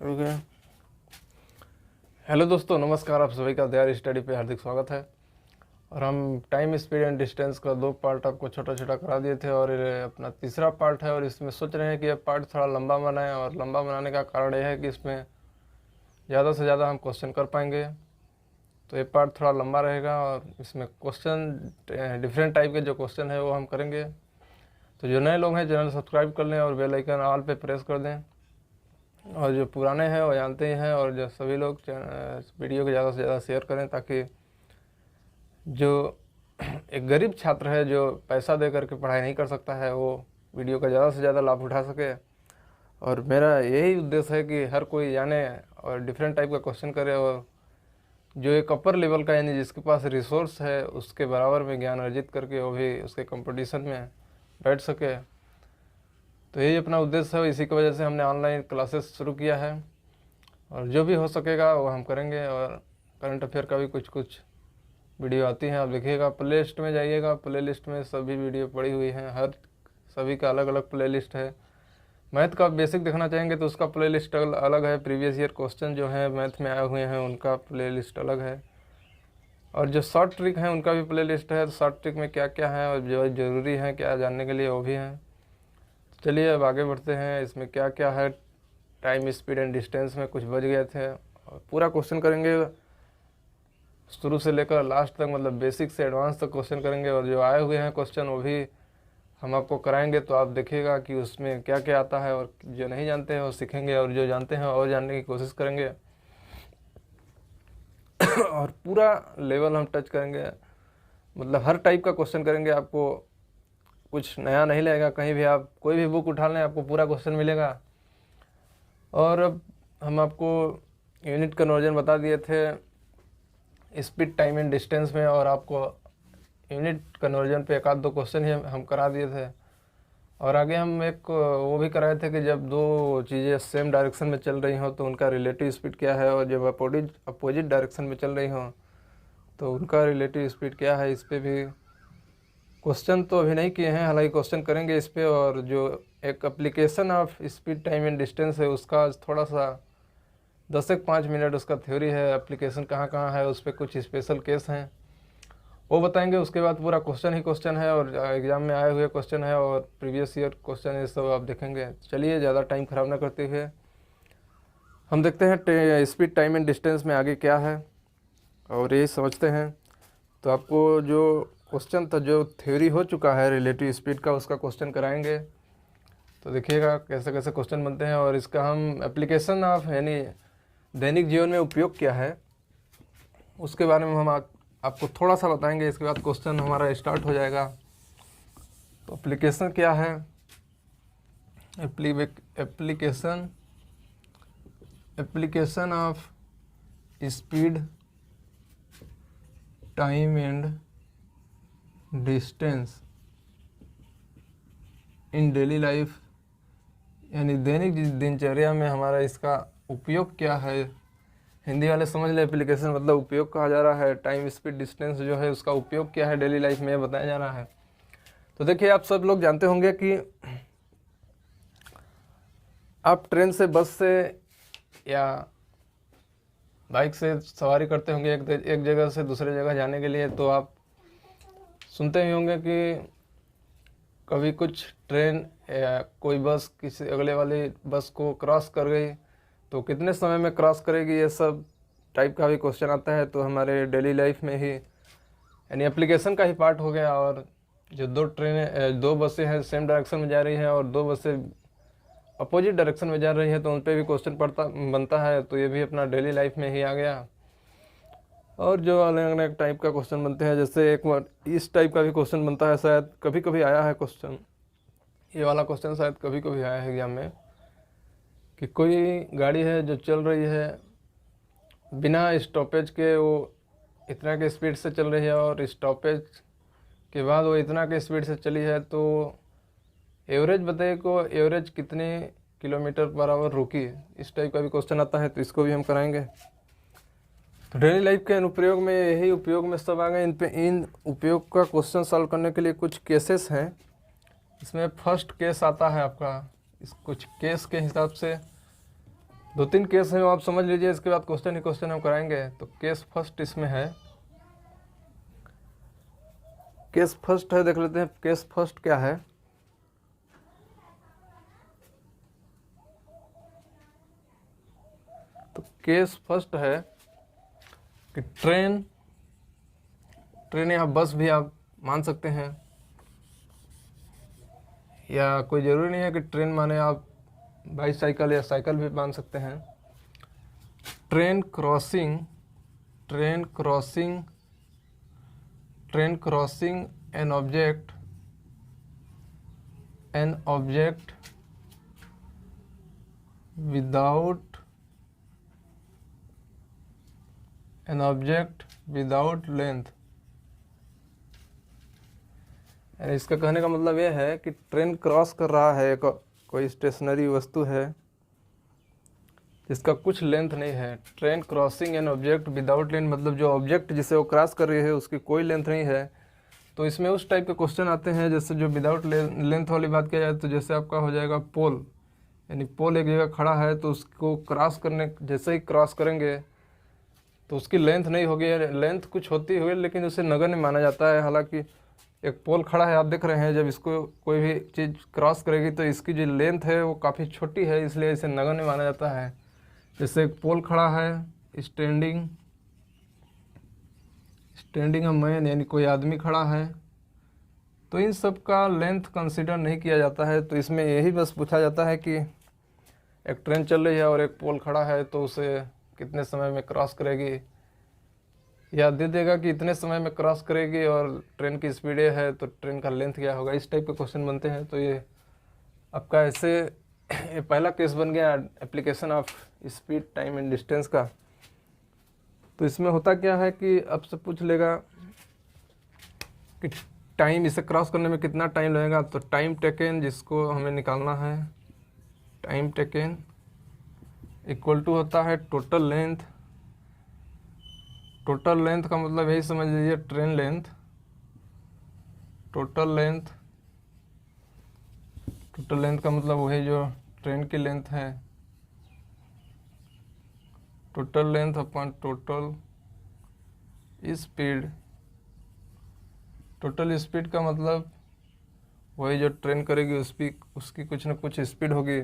Okay. Hello दोस्तों, नमस्कार। आप सभी का दयार स्टडी पे हार्दिक स्वागत है। और हम टाइम स्पीड एंड डिस्टेंस का 2 पार्ट आपको छोटा छोटा करा दिए थे और ये अपना तीसरा पार्ट है। और इसमें सोच रहे हैं कि ये पार्ट थोड़ा लंबा बनाएं, और लंबा बनाने का कारण यह है कि इसमें ज़्यादा से ज़्यादा हम क्वेश्चन कर पाएंगे। तो ये पार्ट थोड़ा लंबा रहेगा और इसमें क्वेश्चन डिफरेंट टाइप के जो क्वेश्चन है वो हम करेंगे। तो जो नए लोग हैं चैनल सब्सक्राइब कर लें और बेल आइकन ऑल पे प्रेस कर दें। और जो पुराने हैं वो जानते ही हैं। और जो सभी लोग वीडियो को ज़्यादा से ज़्यादा शेयर करें, ताकि जो एक गरीब छात्र है जो पैसा दे करके पढ़ाई नहीं कर सकता है, वो वीडियो का ज़्यादा से ज़्यादा लाभ उठा सके। और मेरा यही उद्देश्य है कि हर कोई जाने और डिफरेंट टाइप का क्वेश्चन करे, और जो एक अपर लेवल का यानी जिसके पास रिसोर्स है उसके बराबर में ज्ञान अर्जित करके वो भी उसके कंपटीशन में बैठ सके। तो यही अपना उद्देश्य है। इसी की वजह से हमने ऑनलाइन क्लासेस शुरू किया है, और जो भी हो सकेगा वो हम करेंगे। और करंट अफेयर का भी कुछ कुछ वीडियो आती हैं, आप देखिएगा। प्ले लिस्ट में जाइएगा, प्ले लिस्ट में सभी वीडियो पड़ी हुई हैं। हर सभी का अलग अलग प्ले लिस्ट है। मैथ का बेसिक देखना चाहेंगे तो उसका प्ले लिस्ट अलग है। प्रीवियस ईयर क्वेश्चन जो हैं मैथ में आए हुए हैं उनका प्ले लिस्ट अलग है। और जो शॉर्ट ट्रिक हैं उनका भी प्ले लिस्ट है। तो शॉर्ट ट्रिक में क्या क्या है और जो ज़रूरी है क्या जानने के लिए वो भी हैं। चलिए अब आगे बढ़ते हैं। इसमें क्या क्या है, टाइम स्पीड एंड डिस्टेंस में कुछ बच गए थे, और पूरा क्वेश्चन करेंगे शुरू से लेकर लास्ट तक, मतलब बेसिक से एडवांस तक क्वेश्चन करेंगे। और जो आए हुए हैं क्वेश्चन वो भी हम आपको कराएंगे, तो आप देखिएगा कि उसमें क्या क्या आता है। और जो नहीं जानते हैं वो सीखेंगे, और जो जानते हैं और जानने की कोशिश करेंगे। और पूरा लेवल हम टच करेंगे, मतलब हर टाइप का क्वेश्चन करेंगे। आपको कुछ नया नहीं लगेगा, कहीं भी आप कोई भी बुक उठा लें आपको पूरा क्वेश्चन मिलेगा। और अब हम आपको यूनिट कन्वर्जन बता दिए थे स्पीड टाइम एंड डिस्टेंस में, और आपको यूनिट कन्वर्जन पे एक आध दो क्वेश्चन ही हम करा दिए थे। और आगे हम एक वो भी कराए थे कि जब दो चीज़ें सेम डायरेक्शन में चल रही हों तो उनका रिलेटिव स्पीड क्या है, और जब अपोजिट डायरेक्शन में चल रही हों तो उनका रिलेटिव स्पीड क्या है। इस पर भी क्वेश्चन तो अभी नहीं किए हैं, हालांकि क्वेश्चन करेंगे इस पे। और जो एक application of speed time and distance है उसका थोड़ा सा 10 से 5 मिनट उसका थ्योरी है। एप्लीकेशन कहाँ कहाँ है, उस पर कुछ स्पेशल केस हैं वो बताएंगे। उसके बाद पूरा क्वेश्चन ही क्वेश्चन है, और एग्ज़ाम में आए हुए क्वेश्चन है और प्रीवियस ईयर क्वेश्चन ये सब आप देखेंगे। चलिए ज़्यादा टाइम ख़राब ना करते हुए हम देखते हैं स्पीड टाइम एंड डिस्टेंस में आगे क्या है, और यही समझते हैं। तो आपको जो क्वेश्चन था, जो थ्योरी हो चुका है रिलेटिव स्पीड का, उसका क्वेश्चन कराएंगे। तो देखिएगा कैसे कैसे क्वेश्चन बनते हैं, और इसका हम एप्लीकेशन ऑफ यानी दैनिक जीवन में उपयोग क्या है उसके बारे में हम आपको थोड़ा सा बताएंगे। इसके बाद क्वेश्चन हमारा स्टार्ट हो जाएगा। तो एप्लीकेशन क्या है, application of speed time and distance in daily life, यानी दैनिक दिनचर्या में हमारा इसका उपयोग क्या है। हिंदी वाले समझ ले, एप्लीकेशन मतलब उपयोग कहा जा रहा है। टाइम स्पीड डिस्टेंस जो है उसका उपयोग क्या है डेली लाइफ में, बताया जा रहा है। तो देखिए, आप सब लोग जानते होंगे कि आप ट्रेन से, बस से या बाइक से सवारी करते होंगे एक जगह से दूसरे जगह जाने के लिए। तो आप सुनते ही होंगे कि कभी कुछ ट्रेन या कोई बस किसी अगले वाली बस को क्रॉस कर गई तो कितने समय में क्रॉस करेगी, ये सब टाइप का भी क्वेश्चन आता है। तो हमारे डेली लाइफ में ही यानी एप्लीकेशन का ही पार्ट हो गया। और जो दो बसें हैं सेम डायरेक्शन में जा रही हैं और दो बसें अपोजिट डायरेक्शन में जा रही हैं, तो उन पर भी क्वेश्चन बनता है। तो ये भी अपना डेली लाइफ में ही आ गया। और जो अलग अलग टाइप का क्वेश्चन बनते हैं, जैसे एक बार इस टाइप का भी क्वेश्चन बनता है, शायद कभी कभी आया है क्वेश्चन, ये वाला क्वेश्चन शायद कभी कभी आया है एग्जाम में, कि कोई गाड़ी है जो चल रही है बिना स्टॉपेज के, वो इतना के स्पीड से चल रही है, और स्टॉपेज के बाद वो इतना के स्पीड से चली है, तो एवरेज बताइए को एवरेज कितने किलोमीटर पर आवर रुकी। इस टाइप का भी क्वेश्चन आता है, तो इसको भी हम कराएंगे। तो डेली लाइफ के अनुप्रयोग में यही उपयोग में सब आ गए। इन उपयोग का क्वेश्चन सॉल्व करने के लिए कुछ केसेस हैं। इसमें फर्स्ट केस आता है आपका, इस कुछ केस के हिसाब से दो तीन केस हैं वो आप समझ लीजिए, इसके बाद क्वेश्चन ही क्वेश्चन हम कराएंगे। तो केस फर्स्ट इसमें है, केस फर्स्ट है, देख लेते हैं केस फर्स्ट क्या है। तो केस फर्स्ट है कि ट्रेन या बस भी आप मान सकते हैं, या कोई ज़रूरी नहीं है कि ट्रेन माने आप बाईसाइकिल या साइकिल भी मान सकते हैं। Train crossing an object without length. इसका कहने का मतलब यह है कि ट्रेन क्रॉस कर रहा है, कोई स्टेशनरी वस्तु है जिसका कुछ लेंथ नहीं है। Train crossing an object without length मतलब जो ऑब्जेक्ट जिसे वो क्रॉस कर रही है उसकी कोई लेंथ नहीं है। तो इसमें उस टाइप के क्वेश्चन आते हैं जैसे जो विदाउट लेंथ वाली बात किया जाए तो जैसे आपका हो जाएगा पोल, यानी पोल एक जगह खड़ा है तो उसको क्रॉस करने, जैसे ही क्रॉस करेंगे तो उसकी लेंथ नहीं होगी, लेंथ कुछ होती हुई लेकिन उसे नगण्य माना जाता है। हालांकि एक पोल खड़ा है, आप देख रहे हैं, जब इसको कोई भी चीज़ क्रॉस करेगी तो इसकी जो लेंथ है वो काफ़ी छोटी है, इसलिए इसे नगण्य माना जाता है। जैसे एक पोल खड़ा है, स्टैंडिंग अ मैन, यानी कोई आदमी खड़ा है, तो इन सब का लेंथ कंसीडर नहीं किया जाता है। तो इसमें यही बस पूछा जाता है कि एक ट्रेन चल रही है और एक पोल खड़ा है तो उसे कितने समय में क्रॉस करेगी, या दे देगा कि इतने समय में क्रॉस करेगी और ट्रेन की स्पीड है तो ट्रेन का लेंथ क्या होगा। इस टाइप के क्वेश्चन बनते हैं। तो ये आपका ऐसे ये पहला केस बन गया application of speed, time and distance का। तो इसमें होता क्या है कि अब से पूछ लेगा कि टाइम, इसे क्रॉस करने में कितना टाइम लगेगा। तो टाइम टेकन जिसको हमें निकालना है, टाइम टेकन इक्वल टू होता है टोटल लेंथ। टोटल लेंथ का मतलब यही समझ लीजिए ट्रेन लेंथ, टोटल लेंथ का मतलब वही जो ट्रेन की लेंथ है, total length upon total speed. Total speed का मतलब वही जो ट्रेन करेगी उसकी कुछ ना कुछ स्पीड होगी।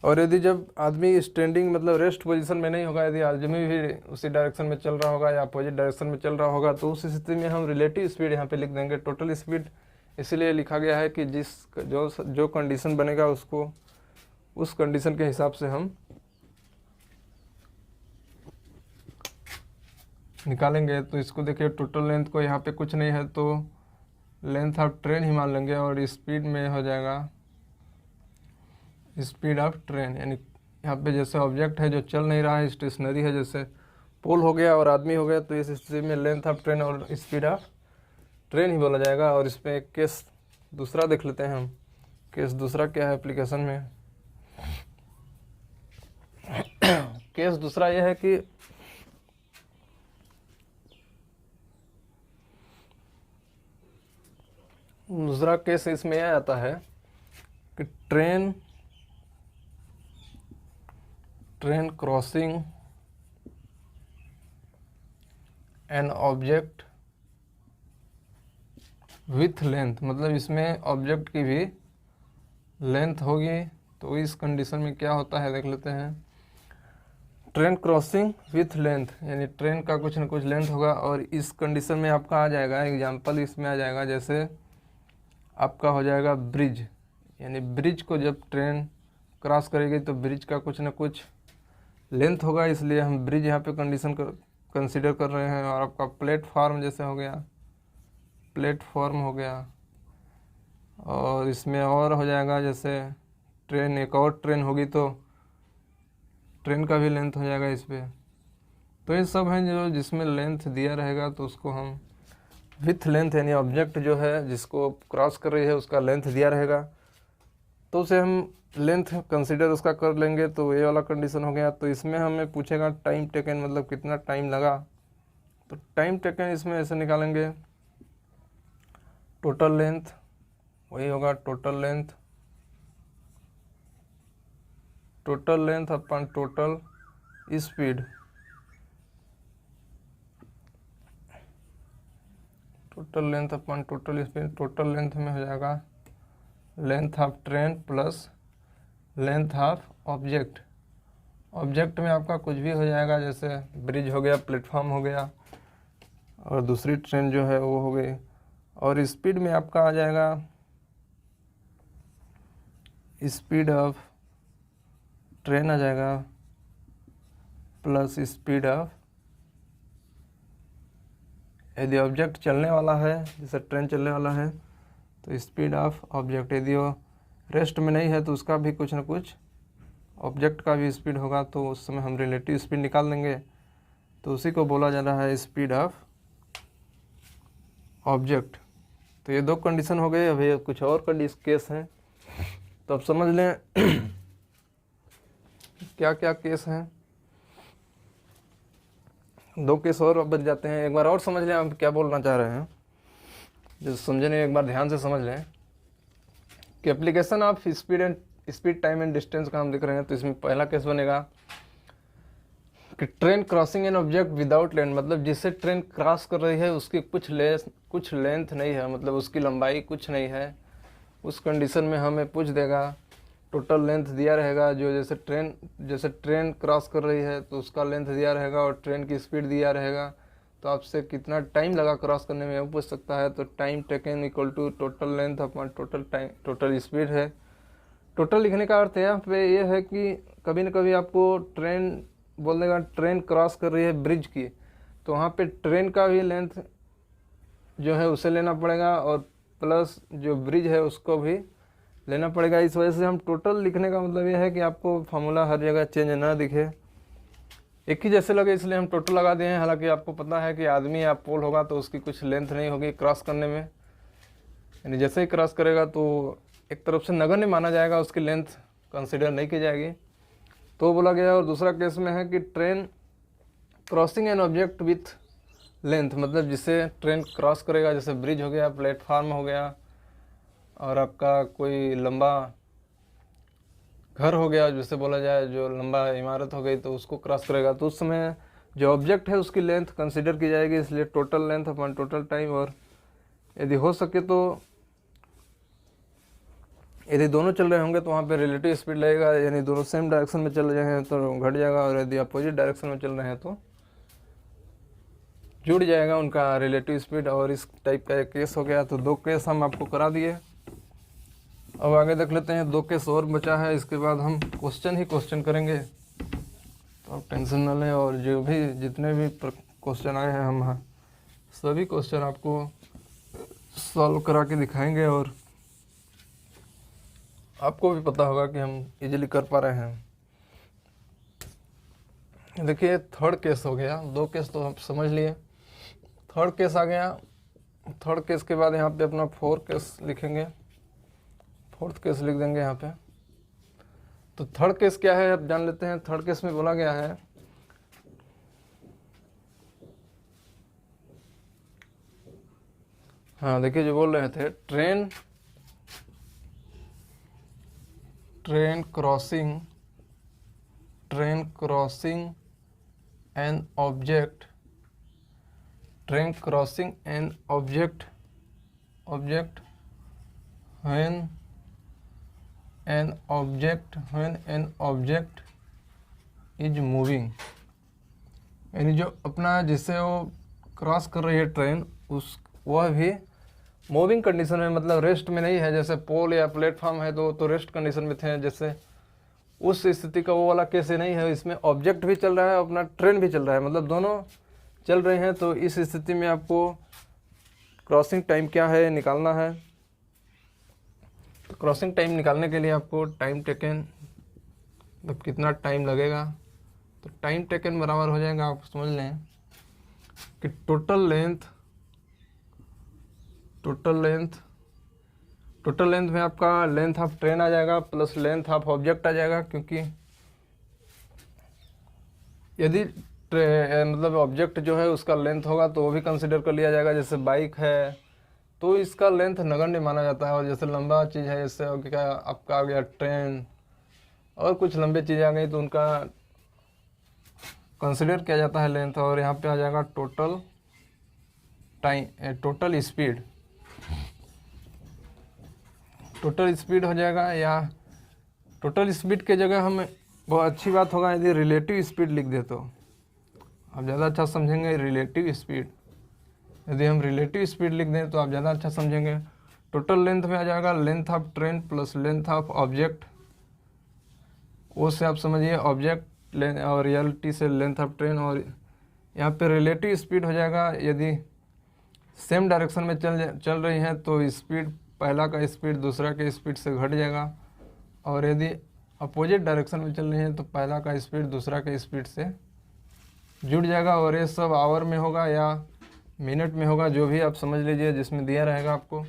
और यदि जब आदमी स्टैंडिंग मतलब रेस्ट पोजीशन में नहीं होगा, यदि आदमी भी उसी डायरेक्शन में चल रहा होगा या अपोजिट डायरेक्शन में चल रहा होगा, तो उस स्थिति में हम रिलेटिव स्पीड यहाँ पे लिख देंगे। टोटल स्पीड इसीलिए लिखा गया है कि जो कंडीशन बनेगा उसको उस कंडीशन के हिसाब से हम निकालेंगे। तो इसको देखिए, टोटल लेंथ को यहाँ पे कुछ नहीं है तो लेंथ ऑफ ट्रेन ही मान लेंगे, और स्पीड में हो जाएगा स्पीड ऑफ ट्रेन। यानी यहाँ पे जैसे ऑब्जेक्ट है जो चल नहीं रहा है, स्टेशनरी है, जैसे पोल हो गया और आदमी हो गया, तो इस स्थिति में लेंथ ऑफ ट्रेन और स्पीड ऑफ ट्रेन ही बोला जाएगा। और इसमें एक केस दूसरा देख लेते हैं हम। केस दूसरा क्या है एप्लीकेशन में? केस दूसरा यह है कि दूसरा केस इसमें यह आता है कि train crossing an object with length, मतलब इसमें ऑब्जेक्ट की भी लेंथ होगी। तो इस कंडीशन में क्या होता है देख लेते हैं। ट्रेन क्रॉसिंग विथ लेंथ, यानी ट्रेन का कुछ न कुछ लेंथ होगा, और इस कंडीशन में आपका आ जाएगा एग्जाम्पल, इसमें आ जाएगा जैसे आपका हो जाएगा ब्रिज, यानी ब्रिज को जब ट्रेन क्रॉस करेगी तो ब्रिज का कुछ न कुछ लेंथ होगा, इसलिए हम ब्रिज यहाँ पे कंडीशन कंसीडर कर रहे हैं। और आपका प्लेटफॉर्म जैसे हो गया, प्लेटफॉर्म हो गया, और इसमें और हो जाएगा जैसे ट्रेन, एक और ट्रेन होगी तो ट्रेन का भी लेंथ हो जाएगा इस पर। तो ये सब हैं जो जिसमें लेंथ दिया रहेगा तो उसको हम विथ लेंथ, यानी ऑब्जेक्ट जो है जिसको क्रॉस कर रही है उसका लेंथ दिया रहेगा तो उसे हम लेंथ कंसीडर उसका कर लेंगे। तो ये वाला कंडीशन हो गया। तो इसमें हमें पूछेगा टाइम टेकन, मतलब कितना टाइम लगा। तो टाइम टेकन इसमें ऐसे निकालेंगे, टोटल लेंथ वही होगा टोटल लेंथ टोटल लेंथ अपन टोटल स्पीड, टोटल लेंथ अपन टोटल स्पीड, टोटल लेंथ में हो जाएगा length of train plus length of object. Object में आपका कुछ भी हो जाएगा, जैसे ब्रिज हो गया, प्लेटफॉर्म हो गया, और दूसरी ट्रेन जो है वो हो गई। और स्पीड में आपका आ जाएगा स्पीड ऑफ ट्रेन आ जाएगा प्लस स्पीड ऑफ, यदि ऑब्जेक्ट चलने वाला है, जैसे ट्रेन चलने वाला है तो स्पीड ऑफ ऑब्जेक्ट, यदि वो रेस्ट में नहीं है तो उसका भी कुछ ना कुछ ऑब्जेक्ट का भी स्पीड होगा, तो उस समय हम रिलेटिव स्पीड निकाल देंगे, तो उसी को बोला जा रहा है स्पीड ऑफ ऑब्जेक्ट। तो ये दो कंडीशन हो गए। अभी कुछ और केस हैं, तो अब समझ लें क्या क्या केस हैं। दो केस और बच जाते हैं, एक बार और समझ लें हम क्या बोलना चाह रहे हैं। जो समझे नहीं, एक बार ध्यान से समझ लें कि application of speed time and distance का हम देख रहे हैं। तो इसमें पहला केस बनेगा कि train crossing an object without length, मतलब जिससे ट्रेन क्रॉस कर रही है उसकी कुछ लेंथ नहीं है, मतलब उसकी लंबाई कुछ नहीं है। उस कंडीशन में हमें पूछ देगा, टोटल लेंथ दिया रहेगा, जो जैसे ट्रेन क्रॉस कर रही है तो उसका लेंथ दिया रहेगा, और ट्रेन की स्पीड दिया रहेगा। तो आपसे कितना टाइम लगा क्रॉस करने में वो पूछ सकता है। तो time taken equal to total length upon total speed है। टोटल लिखने का अर्थ यहाँ पे ये है कि कभी न कभी आपको ट्रेन बोल देगा ट्रेन क्रॉस कर रही है ब्रिज की, तो वहाँ पे ट्रेन का भी लेंथ जो है उसे लेना पड़ेगा, और प्लस जो ब्रिज है उसको भी लेना पड़ेगा। इस वजह से हम टोटल लिखने का मतलब ये है कि आपको फार्मूला हर जगह चेंज ना दिखे, एक ही जैसे लगे, इसलिए हम टोटल लगा दिए हैं। हालांकि आपको पता है कि आदमी या पोल होगा तो उसकी कुछ लेंथ नहीं होगी क्रॉस करने में, यानी जैसे ही क्रॉस करेगा तो एक तरफ से नगण्य माना जाएगा, उसकी लेंथ कंसिडर नहीं की जाएगी, तो बोला गया। और दूसरा केस में है कि train crossing an object with length, मतलब जिससे ट्रेन क्रॉस करेगा, जैसे ब्रिज हो गया, प्लेटफार्म हो गया, और आपका कोई लंबा घर हो गया, जैसे बोला जाए जो लंबा इमारत हो गई, तो उसको क्रॉस करेगा। तो उस समय जो ऑब्जेक्ट है उसकी लेंथ कंसिडर की जाएगी, इसलिए total length upon total time. और यदि हो सके तो यदि दोनों चल रहे होंगे तो वहाँ पे रिलेटिव स्पीड लगेगा, यानी दोनों सेम डायरेक्शन में चल रहे हैं तो घट जाएगा, और यदि अपोजिट डायरेक्शन में चल रहे हैं तो जुड़ जाएगा उनका रिलेटिव स्पीड। और इस टाइप का एक केस हो गया। तो दो केस हम आपको करा दिए। अब आगे देख लेते हैं, दो केस और बचा है, इसके बाद हम क्वेश्चन करेंगे, तो आप टेंशन न लें। और जो भी जितने भी क्वेश्चन आए हैं हम सभी क्वेश्चन आपको सॉल्व करा के दिखाएंगे, और आपको भी पता होगा कि हम इजीली कर पा रहे हैं। देखिए थर्ड केस हो गया, दो केस तो आप समझ लिए, थर्ड केस आ गया। थर्ड केस के बाद यहाँ पे अपना फोर्थ केस लिखेंगे, फोर्थ केस लिख देंगे यहाँ पे। तो थर्ड केस क्या है अब जान लेते हैं। थर्ड केस में बोला गया है हाँ देखिए जो बोल रहे थे, train crossing an object, train crossing an object when an object is moving, यानी जो अपना जिससे वो क्रॉस कर रही है ट्रेन, उस वह भी मूविंग कंडीशन में, मतलब रेस्ट में नहीं है। जैसे पोल या प्लेटफॉर्म है तो रेस्ट कंडीशन में थे, जैसे उस स्थिति का वो वाला केस नहीं है। इसमें ऑब्जेक्ट भी चल रहा है, अपना ट्रेन भी चल रहा है, मतलब दोनों चल रहे हैं। तो इस स्थिति में आपको क्रॉसिंग टाइम क्या है निकालना है। तो क्रॉसिंग टाइम निकालने के लिए आपको टाइम टेकन, मतलब कितना टाइम लगेगा, तो टाइम टेकन बराबर हो जाएगा, आप समझ लें कि टोटल लेंथ में आपका लेंथ ऑफ ट्रेन आ जाएगा प्लस लेंथ ऑफ ऑब्जेक्ट आ जाएगा, क्योंकि यदि मतलब ऑब्जेक्ट जो है उसका लेंथ होगा तो वो भी कंसिडर कर लिया जाएगा। जैसे बाइक है तो इसका लेंथ नगण्य माना जाता है, और जैसे लंबा चीज़ है, जैसे क्या आपका आ गया ट्रेन, और कुछ लंबे चीज़ें आ गई तो उनका कंसिडर किया जाता है लेंथ। और यहाँ पे आ जाएगा total time, total speed. Total speed हो जाएगा, या टोटल स्पीड के जगह हम बहुत अच्छी बात होगा यदि रिलेटिव स्पीड लिख दे तो आप ज़्यादा अच्छा समझेंगे। रिलेटिव स्पीड, यदि हम रिलेटिव स्पीड लिख दें तो आप ज़्यादा अच्छा समझेंगे। टोटल लेंथ में आ जाएगा length of train plus length of object. वो से आप समझिए ऑब्जेक्ट और रियलिटी से लेंथ ऑफ ट्रेन। और यहाँ पे रिलेटिव स्पीड हो जाएगा, यदि सेम डायरेक्शन में चल रही हैं तो स्पीड, पहला का स्पीड दूसरा के स्पीड से घट जाएगा। और यदि अपोजिट डायरेक्शन में चल रही हैं तो पहला का स्पीड दूसरा के स्पीड से जुड़ जाएगा। और ये सब आवर में होगा या मिनट में होगा, जो भी आप समझ लीजिए जिसमें दिया रहेगा आपको,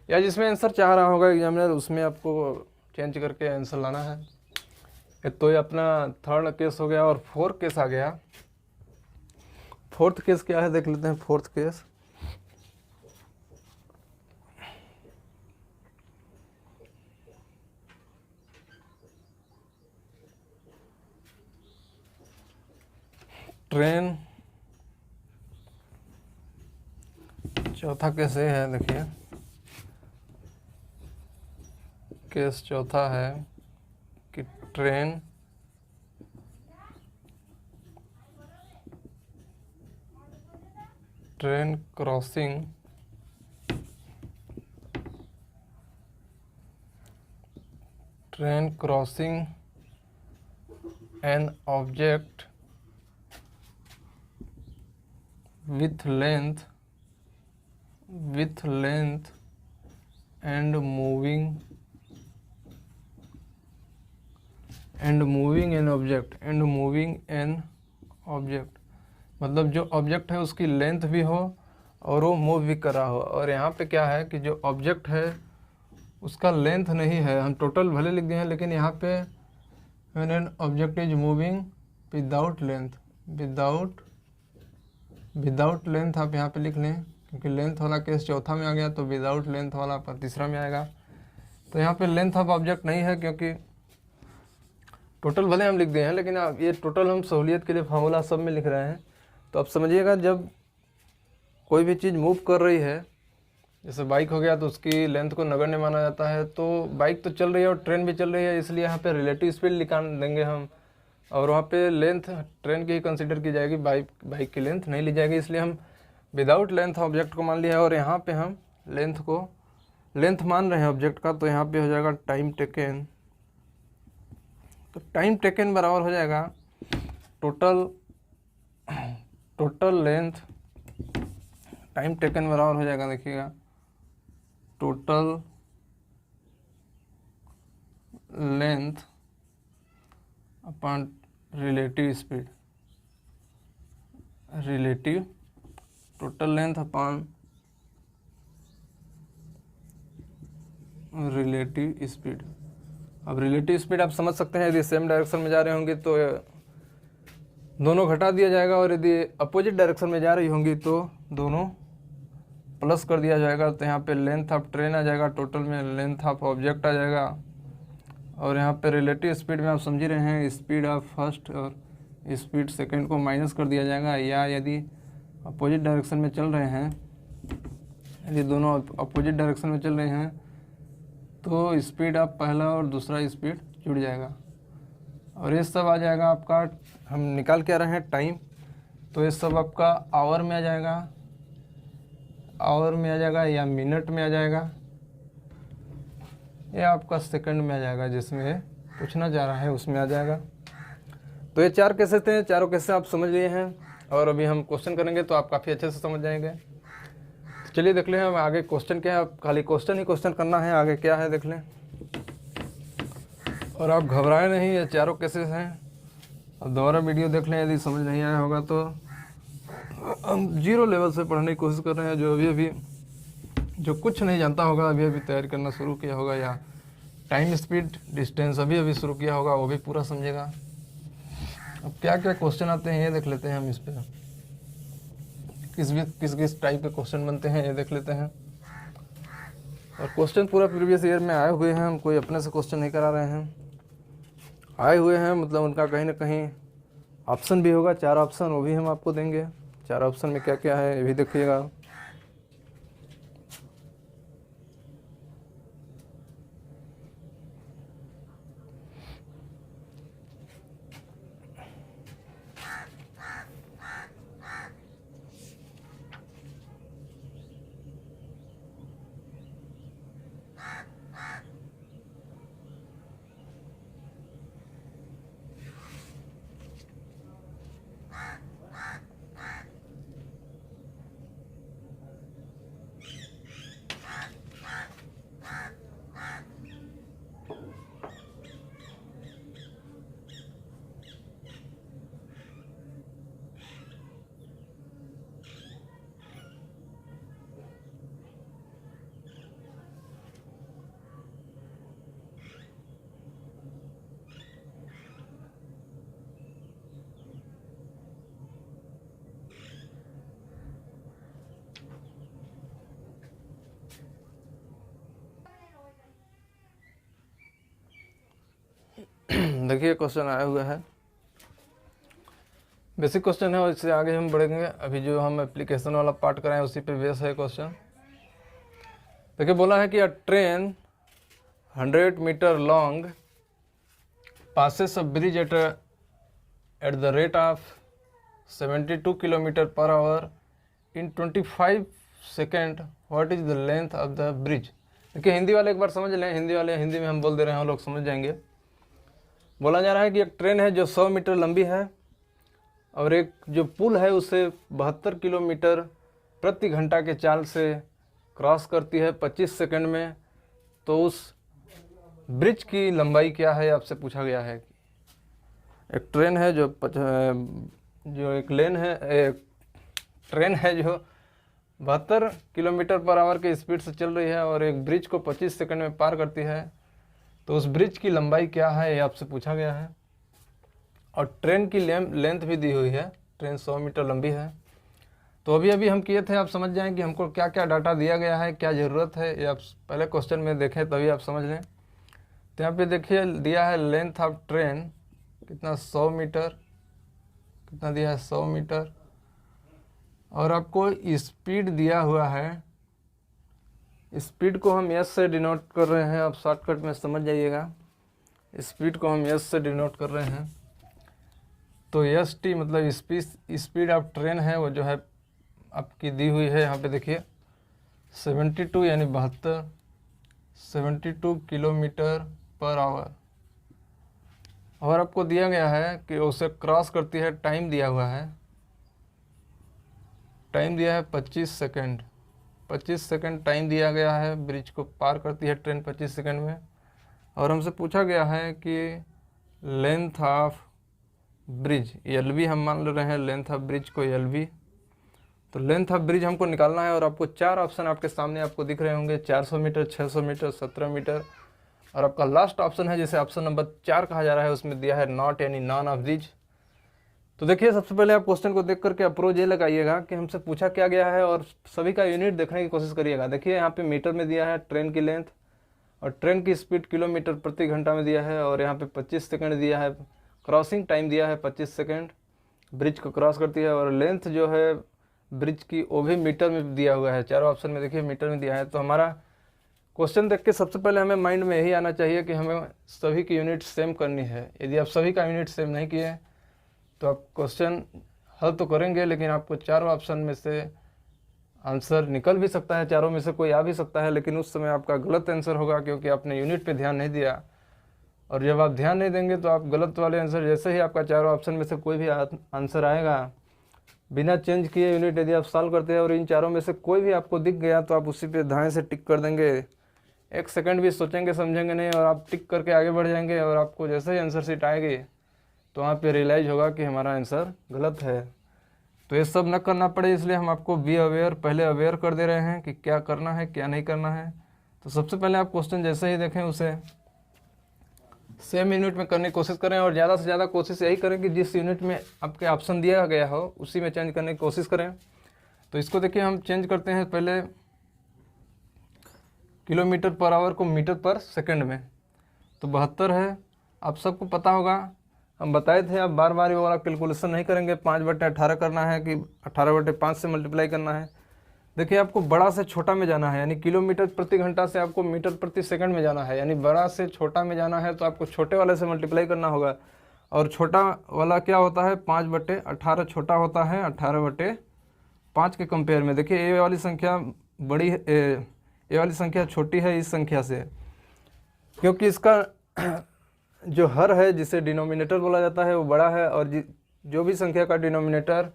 या जिसमें आंसर चाह रहा होगा एग्जामिनर, उसमें आपको चेंज करके आंसर लाना है। तो ये अपना थर्ड केस हो गया। और फोर्थ केस आ गया। फोर्थ केस क्या है देख लेते हैं। फोर्थ केस ट्रेन, चौथा केस ये है, देखिए केस चौथा है कि train crossing an object with length and moving an object, मतलब जो ऑब्जेक्ट है उसकी लेंथ भी हो और वो मूव भी कर रहा हो। और यहाँ पे क्या है कि जो ऑब्जेक्ट है उसका लेंथ नहीं है, हम टोटल भले लिख दिए हैं, लेकिन यहाँ पे when an object is moving without length आप यहाँ पे लिख लें, क्योंकि लेंथ वाला केस चौथा में आ गया तो विदाउट लेंथ वाला पर तीसरा में आएगा। तो यहाँ पे लेंथ ऑफ ऑब्जेक्ट नहीं है, क्योंकि टोटल भले हम लिख दिए हैं, लेकिन आप ये टोटल हम सहूलियत के लिए फार्मूला सब में लिख रहे हैं। तो आप समझिएगा, जब कोई भी चीज़ मूव कर रही है, जैसे बाइक हो गया तो उसकी लेंथ को नगण्य माना जाता है। तो बाइक तो चल रही है और ट्रेन भी चल रही है, इसलिए यहाँ पे रिलेटिव स्पीड निकाल देंगे हम। और वहाँ पे लेंथ ट्रेन की ही कंसीडर की जाएगी, बाइक की लेंथ नहीं ली जाएगी, इसलिए हम विदाउट लेंथ ऑब्जेक्ट को मान लिया है। और यहाँ पे हम लेंथ मान रहे हैं ऑब्जेक्ट का, तो यहाँ पे हो जाएगा टाइम टेकन। तो टाइम टेकन बराबर हो जाएगा टोटल लेंथ, टाइम टेकन बराबर हो जाएगा, देखिएगा total length upon relative speed, total length upon relative speed. अब रिलेटिव स्पीड आप समझ सकते हैं, यदि सेम डायरेक्शन में जा रहे होंगे तो दोनों घटा दिया जाएगा, और यदि अपोजिट डायरेक्शन में जा रही होंगी तो दोनों प्लस कर दिया जाएगा। तो यहाँ पे लेंथ ऑफ ट्रेन आ जाएगा, टोटल में लेंथ ऑफ ऑब्जेक्ट आ जाएगा। और यहाँ पे रिलेटिव स्पीड में आप समझ रहे हैं स्पीड ऑफ फर्स्ट और स्पीड सेकंड को माइनस कर दिया जाएगा। या यदि अपोजिट डायरेक्शन में चल रहे हैं, यदि दोनों अपोजिट डायरेक्शन में चल रहे हैं तो स्पीड ऑफ पहला और दूसरा स्पीड जुड़ जाएगा। और ये सब आ जाएगा आपका, हम निकाल के आ रहे हैं टाइम, तो ये सब आपका आवर में आ जाएगा, या मिनट में आ जाएगा, या आपका सेकंड में आ जाएगा, जिसमें पूछना चाह रहा है उसमें आ जाएगा। तो ये चार केसेस थे, चारों केसेस आप समझ लिए हैं, और अभी हम क्वेश्चन करेंगे तो आप काफ़ी अच्छे से समझ जाएंगे। तो चलिए देख लें हम आगे क्वेश्चन क्या है। खाली क्वेश्चन करना है, आगे क्या है देख लें। और आप घबराए नहीं, ये चारों केसेस हैं। अब दोबारा वीडियो देख लें, यदि समझ नहीं आया होगा तो हम 0 लेवल से पढ़ने की कोशिश कर रहे हैं। जो कुछ नहीं जानता होगा, अभी तैयारी करना शुरू किया होगा, या टाइम स्पीड डिस्टेंस अभी शुरू किया होगा, वो भी पूरा समझेगा। अब क्या क्या क्वेश्चन आते हैं ये देख लेते हैं हम। इस पर किस टाइप के क्वेश्चन बनते हैं ये देख लेते हैं। और क्वेश्चन पूरा प्रीवियस ईयर में आए हुए हैं, हम कोई अपने से क्वेश्चन नहीं करा रहे हैं। आए हुए हैं, मतलब उनका कहीं ना कहीं ऑप्शन भी होगा, 4 ऑप्शन, वो भी हम आपको देंगे। 4 ऑप्शन में क्या क्या है ये भी देखिएगा। देखिए क्वेश्चन आया हुआ है, बेसिक क्वेश्चन है और इससे आगे हम बढ़ेंगे। अभी जो हम एप्लीकेशन वाला पार्ट कराएं उसी पे बेस है क्वेश्चन। देखिए बोला है कि a train 100 metre long passes a bridge at the rate of 72 kilometre per hour in 25 second, what is the length of the bridge. देखिए हिंदी वाले एक बार समझ लें, हिंदी वाले हिंदी में हम बोल दे रहे हैं, हम लोग समझ जाएंगे। बोला जा रहा है कि एक ट्रेन है जो 100 मीटर लंबी है और एक जो पुल है उसे 72 किलोमीटर प्रति घंटा के चाल से क्रॉस करती है 25 सेकंड में, तो उस ब्रिज की लंबाई क्या है आपसे पूछा गया है। एक ट्रेन है जो एक लेन है, एक ट्रेन है जो 72 किलोमीटर पर आवर के स्पीड से चल रही है और एक ब्रिज को 25 सेकंड में पार करती है, तो उस ब्रिज की लंबाई क्या है ये आपसे पूछा गया है। और ट्रेन की लेंथ भी दी हुई है, ट्रेन 100 मीटर लंबी है। तो अभी अभी हम किए थे, आप समझ जाएं कि हमको क्या क्या डाटा दिया गया है, क्या ज़रूरत है, ये आप पहले क्वेश्चन में देखें तभी आप समझ लें। तो यहाँ पे देखिए दिया है लेंथ ऑफ ट्रेन कितना, 100 मीटर, कितना दिया है 100 मीटर, और आपको स्पीड दिया हुआ है। स्पीड को हम एस से डिनोट कर रहे हैं, आप शॉर्टकट में समझ जाइएगा। स्पीड को हम एस से डिनोट कर रहे हैं, तो एस टी मतलब स्पीड ऑफ ट्रेन है वो जो है आपकी दी हुई है। यहाँ पे देखिए 72 यानी 72 किलोमीटर पर आवर, और आपको दिया गया है कि उसे क्रॉस करती है, टाइम दिया हुआ है, टाइम दिया है 25 सेकंड, 25 सेकंड टाइम दिया गया है, ब्रिज को पार करती है ट्रेन 25 सेकंड में। और हमसे पूछा गया है कि length of bridge, L V हम मान ले रहे हैं लेंथ ऑफ ब्रिज को एल वी। तो लेंथ ऑफ ब्रिज हमको निकालना है और आपको 4 ऑप्शन आपके सामने आपको दिख रहे होंगे, 400 मीटर, 600 मीटर, 17 मीटर, और आपका लास्ट ऑप्शन है जिसे ऑप्शन नंबर 4 कहा जा रहा है, उसमें दिया है नॉट यानी नॉन ऑफ ब्रिज। तो देखिए सबसे पहले आप क्वेश्चन को देख करके अप्रोच ये लगाइएगा कि हमसे पूछा क्या गया है और सभी का यूनिट देखने की कोशिश करिएगा। देखिए यहाँ पे मीटर में दिया है ट्रेन की लेंथ, और ट्रेन की स्पीड किलोमीटर प्रति घंटा में दिया है, और यहाँ पे 25 सेकंड दिया है, क्रॉसिंग टाइम दिया है 25 सेकंड, ब्रिज को क्रॉस करती है, और लेंथ जो है ब्रिज की वो भी मीटर में दिया हुआ है। चारों ऑप्शन में देखिए मीटर में दिया है। तो हमारा क्वेश्चन देख के सबसे पहले हमें माइंड में यही आना चाहिए कि हमें सभी की यूनिट सेम करनी है। यदि आप सभी का यूनिट सेम नहीं किए तो आप क्वेश्चन हल तो करेंगे, लेकिन आपको चारों ऑप्शन में से आंसर निकल भी सकता है, चारों में से कोई आ भी सकता है, लेकिन उस समय आपका गलत आंसर होगा क्योंकि आपने यूनिट पे ध्यान नहीं दिया। और जब आप ध्यान नहीं देंगे तो आप गलत वाले आंसर, जैसे ही आपका चारों ऑप्शन में से कोई भी आंसर आएगा बिना चेंज किए यूनिट यदि आप सॉल्व करते हैं और इन चारों में से कोई भी आपको दिख गया तो आप उसी पे धाएँ से टिक कर देंगे, 1 सेकंड भी सोचेंगे समझेंगे नहीं, और आप टिक करके आगे बढ़ जाएंगे। और आपको जैसे ही आंसर शीट आएगी तो वहाँ पे रियलाइज़ होगा कि हमारा आंसर गलत है। तो ये सब न करना पड़े इसलिए हम आपको बी अवेयर पहले अवेयर कर दे रहे हैं कि क्या करना है क्या नहीं करना है। तो सबसे पहले आप क्वेश्चन जैसे ही देखें उसे सेम यूनिट में करने की कोशिश करें, और ज़्यादा से ज़्यादा कोशिश यही करें कि जिस यूनिट में आपके ऑप्शन दिया गया हो उसी में चेंज करने की कोशिश करें। तो इसको देखिए हम चेंज करते हैं पहले किलोमीटर पर आवर को मीटर पर सेकंड में। तो 72 है आप सबको पता होगा, हम बताए थे, आप बार बार ये वाला कैलकुलेशन नहीं करेंगे, 5/18 करना है कि 18/5 से मल्टीप्लाई करना है। देखिए आपको बड़ा से छोटा में जाना है, यानी किलोमीटर प्रति घंटा से आपको मीटर प्रति सेकंड में जाना है, यानी बड़ा से छोटा में जाना है तो आपको छोटे वाले से मल्टीप्लाई करना होगा। और छोटा वाला क्या होता है, 5/18 छोटा होता है 18/5 के कंपेयर में। देखिए ये वाली संख्या बड़ी है, ये वाली संख्या छोटी है इस संख्या से, क्योंकि इसका जो हर है जिसे डिनोमिनेटर बोला जाता है वो बड़ा है, और जो भी संख्या का डिनोमिनेटर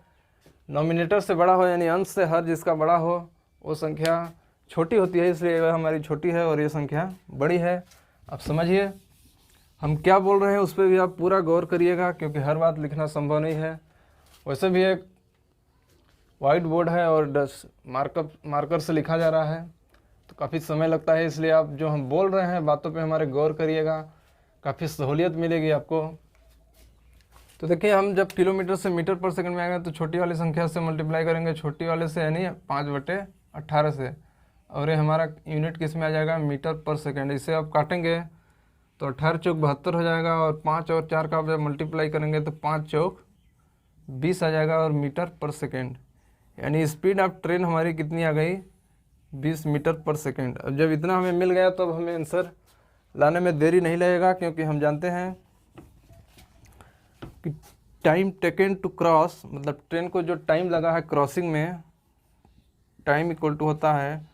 नोमिनेटर से बड़ा हो, यानी अंश से हर जिसका बड़ा हो, वो संख्या छोटी होती है, इसलिए वह हमारी छोटी है और ये संख्या बड़ी है। आप समझिए हम क्या बोल रहे हैं, उस पर भी आप पूरा गौर करिएगा, क्योंकि हर बात लिखना संभव नहीं है। वैसे भी एक वाइट बोर्ड है और मार्कर से लिखा जा रहा है तो काफ़ी समय लगता है, इसलिए आप जो हम बोल रहे हैं बातों पे हमारे गौर करिएगा, काफ़ी सहूलियत मिलेगी आपको। तो देखिए हम जब किलोमीटर से मीटर पर सेकंड में आएंगे तो छोटी वाली संख्या से मल्टीप्लाई करेंगे, छोटी वाले से यानी 5/18 से, और ये हमारा यूनिट किस में आ जाएगा, मीटर पर सेकंड। इसे आप काटेंगे तो 18 चौक 72 हो जाएगा, और 5 और 4 का जब मल्टीप्लाई करेंगे तो 5 चौक 20 आ जाएगा, और मीटर पर सेकेंड, यानी स्पीड ऑफ ट्रेन हमारी कितनी आ गई, 20 मीटर पर सेकेंड। अब जब इतना हमें मिल गया तो अब हमें आंसर लाने में देरी नहीं लगेगा, क्योंकि हम जानते हैं कि टाइम टेकन टू क्रॉस, मतलब ट्रेन को जो टाइम लगा है क्रॉसिंग में, टाइम इक्वल टू होता है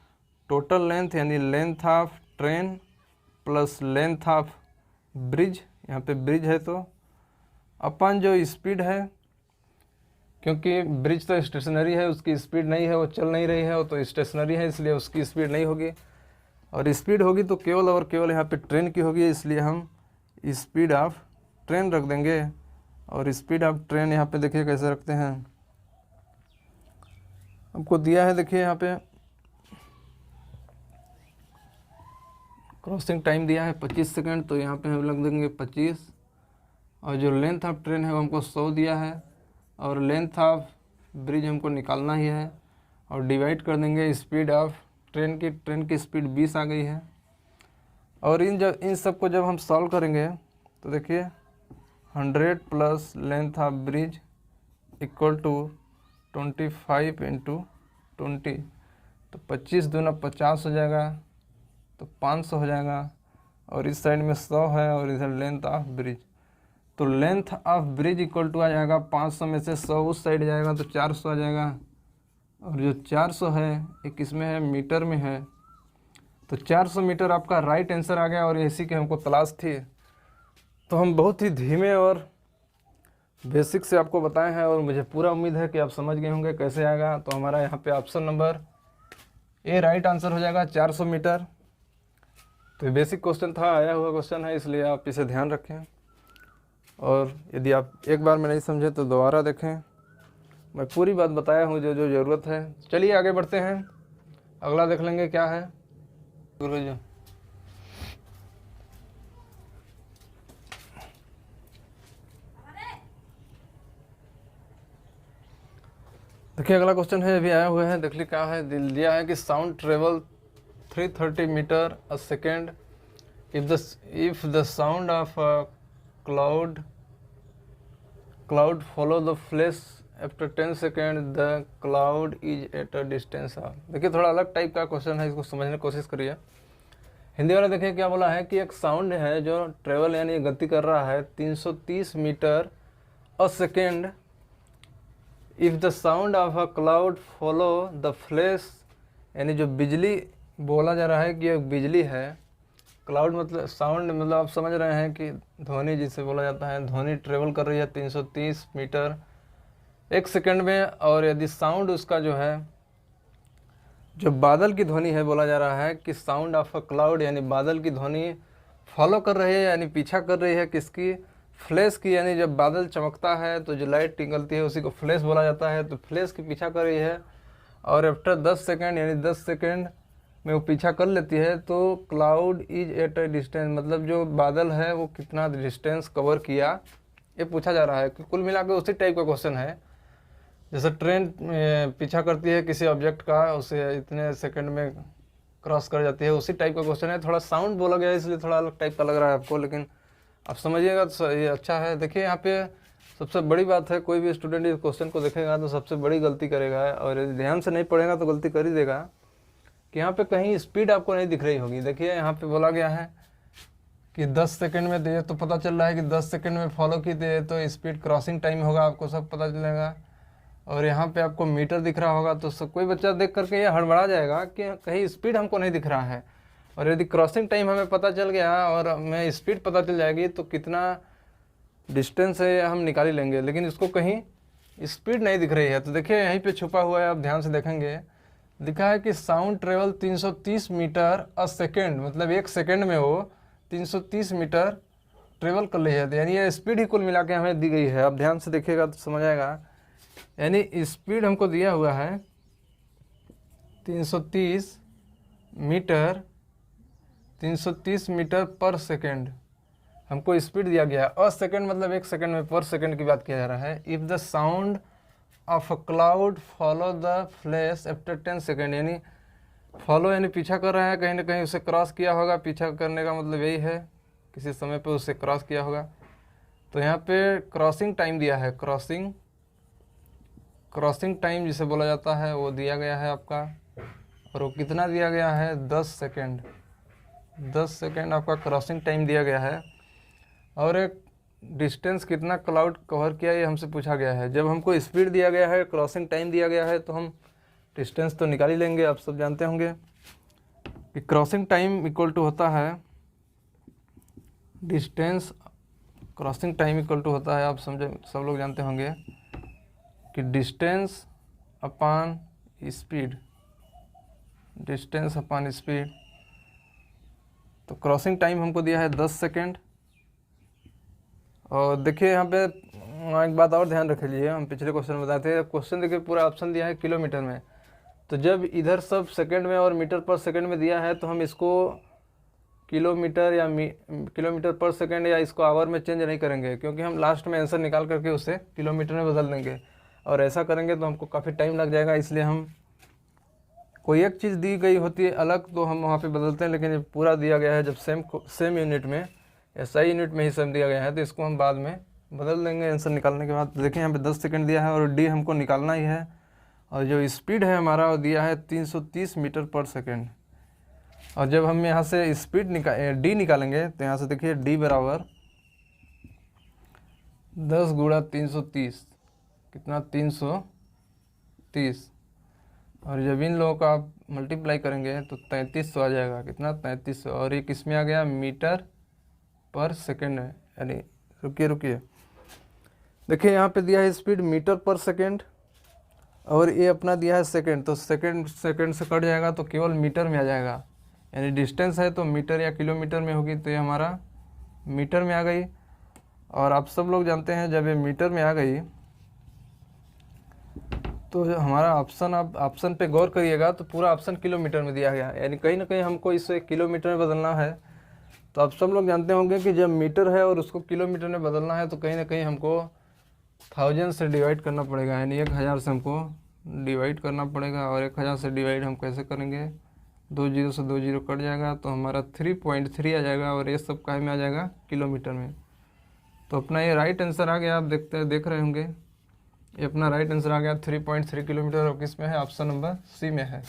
टोटल लेंथ, यानी length of train plus length of bridge, यहाँ पे ब्रिज है तो अपन जो स्पीड है, क्योंकि ब्रिज तो स्टेशनरी है, उसकी स्पीड नहीं है, वो चल नहीं रही है, वो तो स्टेशनरी है, इसलिए उसकी स्पीड नहीं होगी, और स्पीड होगी तो केवल और केवल यहाँ पे ट्रेन की होगी, इसलिए हम स्पीड ऑफ ट्रेन रख देंगे। और स्पीड ऑफ ट्रेन यहाँ पे देखिए कैसे रखते हैं, आपको दिया है, देखिए यहाँ पे क्रॉसिंग टाइम दिया है 25 सेकंड, तो यहाँ पे हम लग देंगे 25, और जो लेंथ ऑफ ट्रेन है वो हमको 100 दिया है, और लेंथ ऑफ ब्रिज हमको निकालना ही है, और डिवाइड कर देंगे स्पीड ऑफ ट्रेन की स्पीड 20 आ गई है। और इन सब को जब हम सॉल्व करेंगे तो देखिए 100 plus length of bridge equal to 25 × 20, तो 25 दूना 50 हो जाएगा, तो 500 हो जाएगा, और इस साइड में 100 है, और इधर लेंथ ऑफ ब्रिज, तो length of bridge equal to आ जाएगा 500 में से 100 उस साइड जाएगा तो 400 आ जाएगा, और जो 400 है ये किस में है, मीटर में है, तो 400 मीटर आपका राइट आंसर आ गया, और इसी की हमको तलाश थी। तो हम बहुत ही धीमे और बेसिक से आपको बताए हैं, और मुझे पूरा उम्मीद है कि आप समझ गए होंगे कैसे आएगा। तो हमारा यहाँ पे option number A right answer हो जाएगा 400 मीटर। तो ये बेसिक क्वेश्चन था, आया हुआ क्वेश्चन है, इसलिए आप इसे ध्यान रखें, और यदि आप एक बार में नहीं समझे तो दोबारा देखें, मैं पूरी बात बताया हूँ जो जो ज़रूरत है। चलिए आगे बढ़ते हैं, अगला देख लेंगे क्या है। गुरुजी देखिए अगला क्वेश्चन है, अभी आया हुआ है, देख ली क्या है, दिया है कि sound travel 330 metre a second if the sound of cloud follow the flash after 10 सेकेंड the cloud is at a distance of. देखिए थोड़ा अलग टाइप का क्वेश्चन है, इसको समझने की कोशिश करिए। हिंदी वाला देखिए क्या बोला है कि एक साउंड है जो ट्रेवल यानी गति कर रहा है 330 metre a second if the sound of a cloud follow the flash, यानी जो बिजली बोला जा रहा है कि एक बिजली है, क्लाउड मतलब साउंड, मतलब आप समझ रहे हैं कि ध्वनि जिसे बोला जाता है, ध्वनि ट्रेवल कर रही है 330 मीटर 1 सेकेंड में, और यदि साउंड उसका जो है जो बादल की ध्वनि है, बोला जा रहा है कि साउंड ऑफ अ क्लाउड यानी बादल की ध्वनि फॉलो कर रही है, यानी पीछा कर रही है किसकी, फ्लैश की, यानी जब बादल चमकता है तो जो लाइट निकलती है उसी को फ्लैश बोला जाता है, तो फ्लैश की पीछा कर रही है, और आफ्टर 10 सेकेंड यानी 10 सेकेंड में वो पीछा कर लेती है, तो cloud is at a distance, मतलब जो बादल है वो कितना डिस्टेंस कवर किया, ये पूछा जा रहा है। कि कुल मिलाकर उसी टाइप का क्वेश्चन है, जैसे ट्रेन पीछा करती है किसी ऑब्जेक्ट का, उसे इतने सेकंड में क्रॉस कर जाती है, उसी टाइप का क्वेश्चन है। थोड़ा साउंड बोला गया इसलिए थोड़ा अलग टाइप का लग रहा है आपको, लेकिन आप समझिएगा तो ये अच्छा है। देखिए यहाँ पे सबसे बड़ी बात है, कोई भी स्टूडेंट इस क्वेश्चन को देखेगा तो सबसे बड़ी गलती करेगा, और यदि ध्यान से नहीं पढ़ेगा तो गलती कर ही देगा, कि यहाँ पे कहीं स्पीड आपको नहीं दिख रही होगी। देखिए यहाँ पे बोला गया है कि 10 सेकंड में दिए, तो पता चल रहा है कि 10 सेकंड में फॉलो की दिए तो स्पीड क्रॉसिंग टाइम होगा, आपको सब पता चलेगा। और यहाँ पे आपको मीटर दिख रहा होगा, तो सब कोई बच्चा देख करके ये हड़बड़ा जाएगा कि कहीं स्पीड हमको नहीं दिख रहा है। और यदि क्रॉसिंग टाइम हमें पता चल गया और हमें स्पीड पता चल जाएगी तो कितना डिस्टेंस है हम निकाल ही लेंगे, लेकिन इसको कहीं स्पीड नहीं दिख रही है। तो देखिए यहीं पे छुपा हुआ है, आप ध्यान से देखेंगे लिखा है कि sound travel 330 metre a second, मतलब 1 सेकेंड में वो 330 मीटर ट्रेवल कर रही है। यानी ये स्पीड ही कुल मिला के हमें दी गई है। आप ध्यान से देखिएगा तो समझ आएगा। यानी स्पीड हमको दिया हुआ है 330 मीटर पर सेकेंड, हमको स्पीड दिया गया है। अ सेकेंड मतलब 1 सेकेंड में, पर सेकेंड की बात किया जा रहा है। If the sound of a cloud follow the flash after 10 second, यानी फॉलो यानी पीछा कर रहा है, कहीं ना कहीं उसे क्रॉस किया होगा। पीछा करने का मतलब यही है, किसी समय पे उसे क्रॉस किया होगा। तो यहाँ पे क्रॉसिंग टाइम दिया है, क्रॉसिंग टाइम जिसे बोला जाता है वो दिया गया है आपका, और वो कितना दिया गया है 10 सेकेंड। 10 सेकेंड आपका क्रॉसिंग टाइम दिया गया है। और एक डिस्टेंस कितना क्लाउड कवर किया ये हमसे पूछा गया है। जब हमको स्पीड दिया गया है, क्रॉसिंग टाइम दिया गया है, तो हम डिस्टेंस तो निकाल ही लेंगे। आप सब जानते होंगे कि क्रॉसिंग टाइम इक्वल टू होता है distance, crossing time equal to होता है, आप समझे, सब लोग जानते होंगे कि distance upon speed, distance upon speed. तो क्रॉसिंग टाइम हमको दिया है 10 सेकेंड। और देखिए यहाँ पे एक बात और ध्यान रख लीजिए, हम पिछले क्वेश्चन में बताए थे, क्वेश्चन देखिए पूरा ऑप्शन दिया है किलोमीटर में। तो जब इधर सब सेकंड में और मीटर पर सेकंड में दिया है, तो हम इसको किलोमीटर या किलोमीटर पर सेकंड या इसको आवर में चेंज नहीं करेंगे, क्योंकि हम लास्ट में आंसर निकाल करके उसे किलोमीटर में बदल देंगे। और ऐसा करेंगे तो हमको काफ़ी टाइम लग जाएगा। इसलिए हम कोई एक चीज़ दी गई होती है अलग तो हम वहाँ पे बदलते हैं, लेकिन पूरा दिया गया है जब सेम यूनिट में या सही यूनिट में ही सेम दिया गया है, तो इसको हम बाद में बदल देंगे आंसर निकालने के बाद। तो देखिए यहाँ पे 10 सेकंड दिया है और डी हमको निकालना ही है। और जो स्पीड है हमारा वो दिया है 330 मीटर पर सेकेंड। और जब हम यहाँ से स्पीड डी निकालेंगे तो यहाँ से देखिए डी बराबर 10 गुणा 330, कितना 330। और जब इन लोगों का आप मल्टीप्लाई करेंगे तो 3300 आ जाएगा, कितना 3300। और ये किस में आ गया, मीटर पर सेकेंड है। यानी रुकिए देखिए यहाँ पे दिया है स्पीड मीटर पर सेकेंड और ये अपना दिया है सेकेंड, तो सेकेंड से कट जाएगा तो केवल मीटर में आ जाएगा। यानी डिस्टेंस है तो मीटर या किलोमीटर में होगी, तो ये हमारा मीटर में आ गई। और आप सब लोग जानते हैं जब ये मीटर में आ गई तो हमारा ऑप्शन, आप ऑप्शन पे गौर करिएगा तो पूरा ऑप्शन किलोमीटर में दिया गया है। यानी कहीं ना कहीं हमको इसे किलोमीटर में बदलना है। तो आप सब लोग जानते होंगे कि जब मीटर है और उसको किलोमीटर में बदलना है तो कहीं ना कहीं हमको 1000 से डिवाइड करना पड़ेगा। यानी 1000 से हमको डिवाइड करना पड़ेगा। और 1000 से डिवाइड हम कैसे करेंगे, 2 जीरो से 2 जीरो कट जाएगा तो हमारा 3.3 आ जाएगा। और ये सब काहे में आ जाएगा, किलोमीटर में। तो अपना ये राइट आंसर आ गया, आप देख रहे होंगे ये अपना राइट आंसर आ गया 3.3 किलोमीटर। और किस में है, ऑप्शन नंबर सी में है।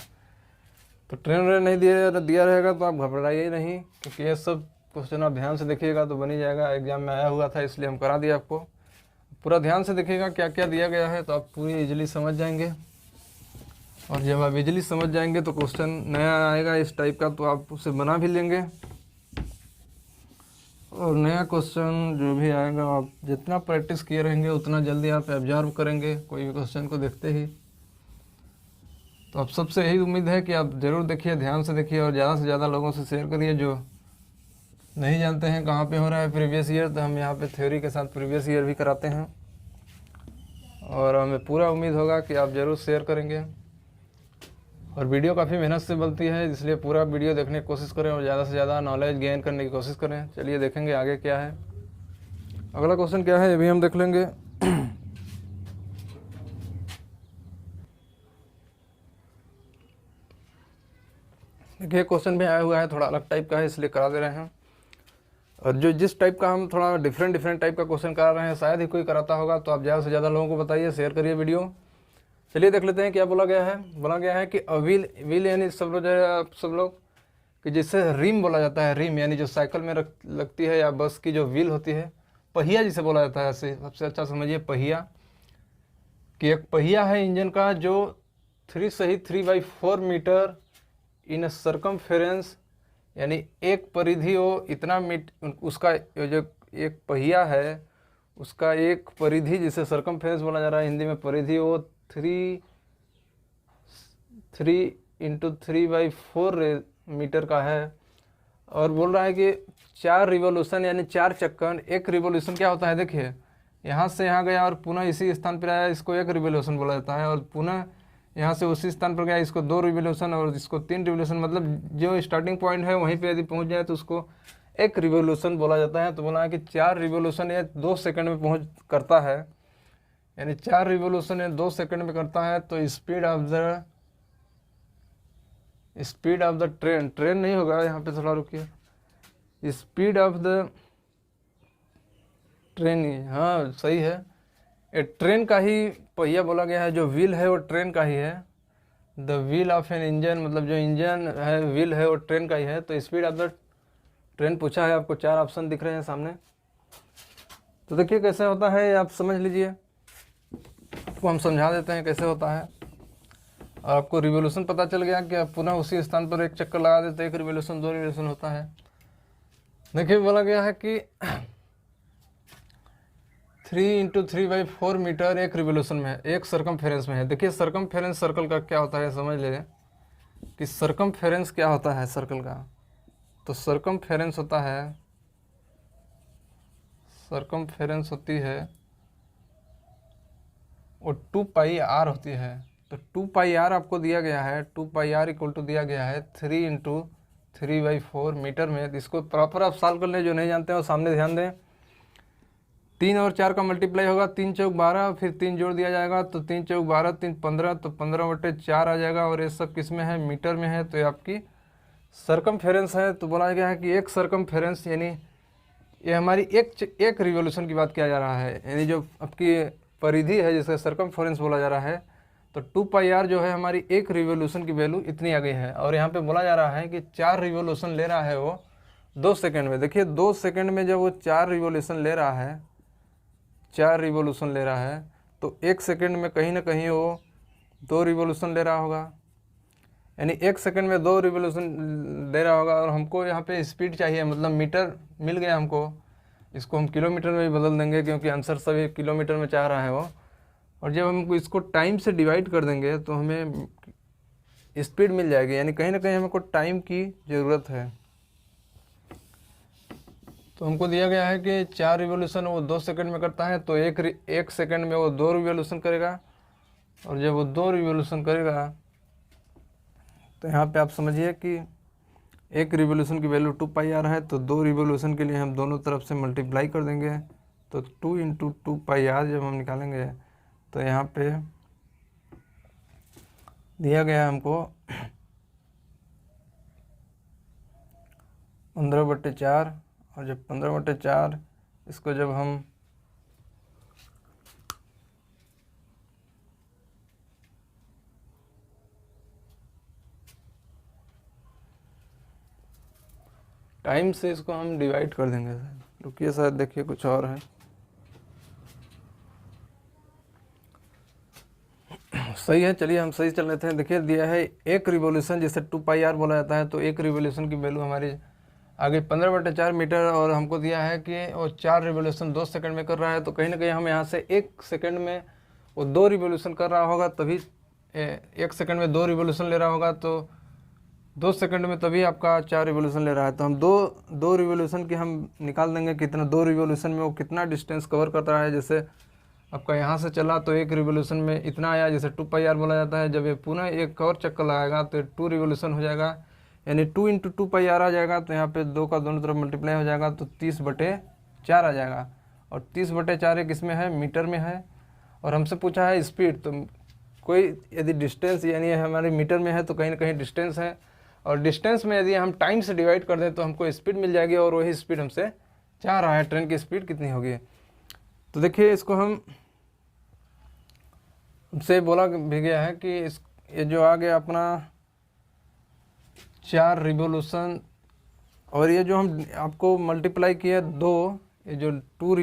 तो ट्रेन नहीं दिया रहेगा तो आप घबराइए नहीं, क्योंकि ये सब क्वेश्चन आप ध्यान से देखिएगा तो बन ही जाएगा। एग्जाम में आया हुआ था इसलिए हम करा दिया आपको। पूरा ध्यान से देखिएगा क्या क्या दिया गया है तो आप पूरी इजीली समझ जाएंगे। और जब आप इजीली समझ जाएंगे तो क्वेश्चन नया आएगा इस टाइप का तो आप उसे बना भी लेंगे। और नया क्वेश्चन जो भी आएगा आप जितना प्रैक्टिस किए रहेंगे उतना जल्दी आप ऑब्जर्व करेंगे कोई भी क्वेश्चन को देखते ही। तो आप सबसे यही उम्मीद है कि आप ज़रूर देखिए, ध्यान से देखिए और ज़्यादा से ज़्यादा लोगों से शेयर करिए। जो नहीं जानते हैं कहाँ पे हो रहा है प्रीवियस ईयर, तो हम यहाँ पे थ्योरी के साथ प्रीवियस ईयर भी कराते हैं। और हमें पूरा उम्मीद होगा कि आप ज़रूर शेयर करेंगे। और वीडियो काफ़ी मेहनत से बनती है, इसलिए पूरा वीडियो देखने की कोशिश करें और ज़्यादा से ज़्यादा नॉलेज गेन करने की कोशिश करें। चलिए देखेंगे आगे क्या है, अगला क्वेश्चन क्या है ये भी हम देख लेंगे। देखिए क्वेश्चन भी आया हुआ है, थोड़ा अलग टाइप का है इसलिए करा दे रहे हैं। और जो जिस टाइप का हम थोड़ा डिफरेंट टाइप का क्वेश्चन करा रहे हैं, शायद ही कोई कराता होगा, तो आप ज़्यादा से ज़्यादा लोगों को बताइए, शेयर करिए वीडियो। चलिए देख लेते हैं क्या बोला गया है। बोला गया है कि व्हील यानी सब लोग जो है आप सब लोग कि जिसे रिम बोला जाता है, रिम यानी जो साइकिल में लगती है या बस की जो व्हील होती है, पहिया जिसे बोला जाता है। ऐसे सबसे अच्छा समझिए पहिया, कि एक पहिया है इंजन का जो 3/4 मीटर इन सर्कमफेरेंस, यानी एक परिधि हो इतना उसका जो एक पहिया है उसका एक परिधि जिसे सर्कमफेरेंस बोला जा रहा है, हिंदी में परिधि हो 3 × 3/4 मीटर का है। और बोल रहा है कि 4 रिवोल्यूशन यानी 4 चक्कर। एक रिवोल्यूशन क्या होता है, देखिए यहाँ से यहाँ गया और पुनः इसी स्थान पर आया, इसको एक रिवोल्यूशन बोला जाता है। और पुनः यहाँ से उसी स्थान पर गया, इसको 2 रिवोल्यूशन, और इसको 3 रिवोल्यूशन। मतलब जो स्टार्टिंग पॉइंट है वहीं पे यदि पहुँच जाए तो उसको एक रिवोल्यूशन बोला जाता है। तो बोला है कि 4 रिवोल्यूशन ये 2 सेकंड में पहुँच करता है, यानी 4 रिवोल्यूशन ये 2 सेकंड में करता है। तो स्पीड ऑफ द ट्रेन नहीं होगा, यहाँ पे थोड़ा रुकिए। स्पीड ऑफ द ट्रेन, हाँ सही है, ये ट्रेन का ही पहिया बोला गया है। जो व्हील है वो ट्रेन का ही है। The wheel of an engine, मतलब जो इंजन है व्हील है वो ट्रेन का ही है। तो स्पीड ऑफ द ट्रेन पूछा है, आपको 4 ऑप्शन दिख रहे हैं सामने। तो देखिए कैसे होता है, आप समझ लीजिए, आपको हम समझा देते हैं कैसे होता है। और आपको रिवोल्यूशन पता चल गया कि आप पुनः उसी स्थान पर एक चक्कर लगा देते, एक रिवोल्यूशन 2 रिवोल्यूशन होता है। देखिए बोला गया है कि 3 × 3/4 मीटर एक रिवोल्यूशन में है, एक सर्कमफेरेंस में है। देखिए सर्कमफेरेंस सर्कल का क्या होता है समझ लीजिए कि सर्कमफेरेंस क्या होता है सर्कल का। तो सर्कमफेरेंस होता है, सर्कमफेरेंस होती है वो 2πr होती है। तो 2πr आपको दिया गया है, 2πr = दिया गया है 3 × 3/4 मीटर में। तो इसको प्रॉपर आप सॉल्व कर लें, जो नहीं जानते हैं वो सामने ध्यान दें। 3 और 4 का मल्टीप्लाई होगा, 3 चौक 12, फिर 3 जोड़ दिया जाएगा, तो 3 चौक 12, 3 15, तो 15/4 आ जाएगा। और ये सब किस में है, मीटर में है। तो ये आपकी सर्कमफेरेंस है। तो बोला गया है कि एक सर्कमफेरेंस यानी ये हमारी एक रिवोल्यूशन की बात किया जा रहा है, यानी जो आपकी परिधि है जिसका सर्कमफेरेंस बोला जा रहा है। तो 2πr जो है हमारी एक रिवोल्यूशन की वैल्यू इतनी आ गई है। और यहाँ पे बोला जा रहा है कि 4 रिवोल्यूशन ले रहा है वो 2 सेकंड में। देखिए 2 सेकंड में जब वो 4 रिवोल्यूशन ले रहा है, 4 रिवोल्यूशन ले रहा है, तो 1 सेकंड में कहीं ना कहीं वो 2 रिवोल्यूशन ले रहा होगा, यानी 1 सेकंड में 2 रिवोल्यूशन दे रहा होगा। और हमको यहाँ पे स्पीड चाहिए, मतलब मीटर मिल गया हमको, इसको हम किलोमीटर में भी बदल देंगे क्योंकि आंसर सभी किलोमीटर में चाह रहा है वो। और जब हम इसको टाइम से डिवाइड कर देंगे तो हमें स्पीड मिल जाएगी, यानी कहीं ना कहीं हमको टाइम की ज़रूरत है। तो हमको दिया गया है कि 4 रिवोल्यूशन वो 2 सेकंड में करता है, तो एक सेकंड में वो 2 रिवोल्यूशन करेगा। और जब वो 2 रिवोल्यूशन करेगा तो यहाँ पे आप समझिए कि एक रिवोल्यूशन की वैल्यू 2πr है, तो 2 रिवोल्यूशन के लिए हम दोनों तरफ से मल्टीप्लाई कर देंगे। तो 2 × 2πr जब हम निकालेंगे तो यहाँ पे दिया गया हमको 15/4। और जब 15/4 इसको जब हम टाइम से इसको हम डिवाइड कर देंगे, रुकिए शायद देखिए कुछ और है। सही है, चलिए हम सही चल लेते हैं। देखिए दिया है एक रिवोल्यूशन जिसे 2πr बोला जाता है, तो एक रिवोल्यूशन की वैल्यू हमारी आगे 15/4 मीटर। और हमको दिया है कि वो 4 रिवोल्यूशन 2 सेकंड में कर रहा है, तो कहीं ना कहीं हम यहाँ से 1 सेकंड में वो 2 रिवोल्यूशन कर रहा होगा, तभी 1 सेकंड में 2 रिवोल्यूशन ले रहा होगा, तो 2 सेकंड में तभी आपका 4 रिवोल्यूशन ले रहा है। तो हम दो रिवोल्यूशन की हम निकाल देंगे कितना, 2 रिवोल्यूशन में वो कितना डिस्टेंस कवर करता है। जैसे आपका यहाँ से चला तो एक रिवोल्यूशन में इतना आया, जैसे 2πr बोला जाता है। जब ये पुनः एक और चक्कर लगाएगा तो 2 रिवोल्यूशन हो जाएगा, यानी 2 × 2πr आ जाएगा। तो यहाँ पे 2 का दोनों तरफ मल्टीप्लाई हो जाएगा, तो 30/4 आ जाएगा। और 30/4 एक इसमें है, मीटर में है। और हमसे पूछा है स्पीड, तो कोई यदि डिस्टेंस यानी हमारे मीटर में है तो कहीं ना कहीं डिस्टेंस है। और डिस्टेंस में यदि हम टाइम से डिवाइड कर दें तो हमको स्पीड मिल जाएगी, और वही स्पीड हमसे चाह रहा है ट्रेन की स्पीड कितनी होगी। तो देखिए इसको हम से बोला भी गया है कि ये जो आ गया अपना 4 रिवोल्यूशन, और ये जो हम आपको मल्टीप्लाई किया 2, ये जो 2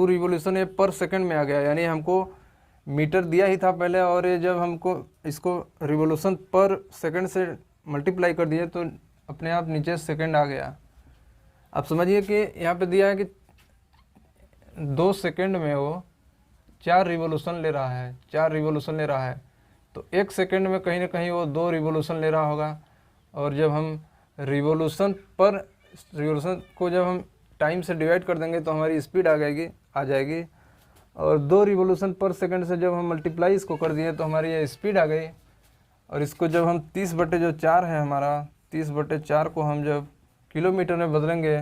रिवोल्यूशन ये पर सेकंड में आ गया, यानी हमको मीटर दिया ही था पहले, और ये जब हमको इसको रिवोल्यूशन पर सेकंड से मल्टीप्लाई कर दिए तो अपने आप नीचे सेकंड आ गया। आप समझिए कि यहाँ पे दिया है कि 2 सेकंड में वो 4 रिवोल्यूशन ले रहा है, 4 रिवोल्यूशन ले रहा है, तो 1 सेकंड में कहीं ना कहीं वो 2 रिवोल्यूशन ले रहा होगा। और जब हम रिवोल्यूशन को जब हम टाइम से डिवाइड कर देंगे तो हमारी स्पीड आ जाएगी। और 2 रिवोल्यूशन पर सेकंड से जब हम मल्टीप्लाई इसको कर दिए तो हमारी ये स्पीड आ गई। और इसको जब हम 30/4 है हमारा, 30/4 को हम जब किलोमीटर में बदलेंगे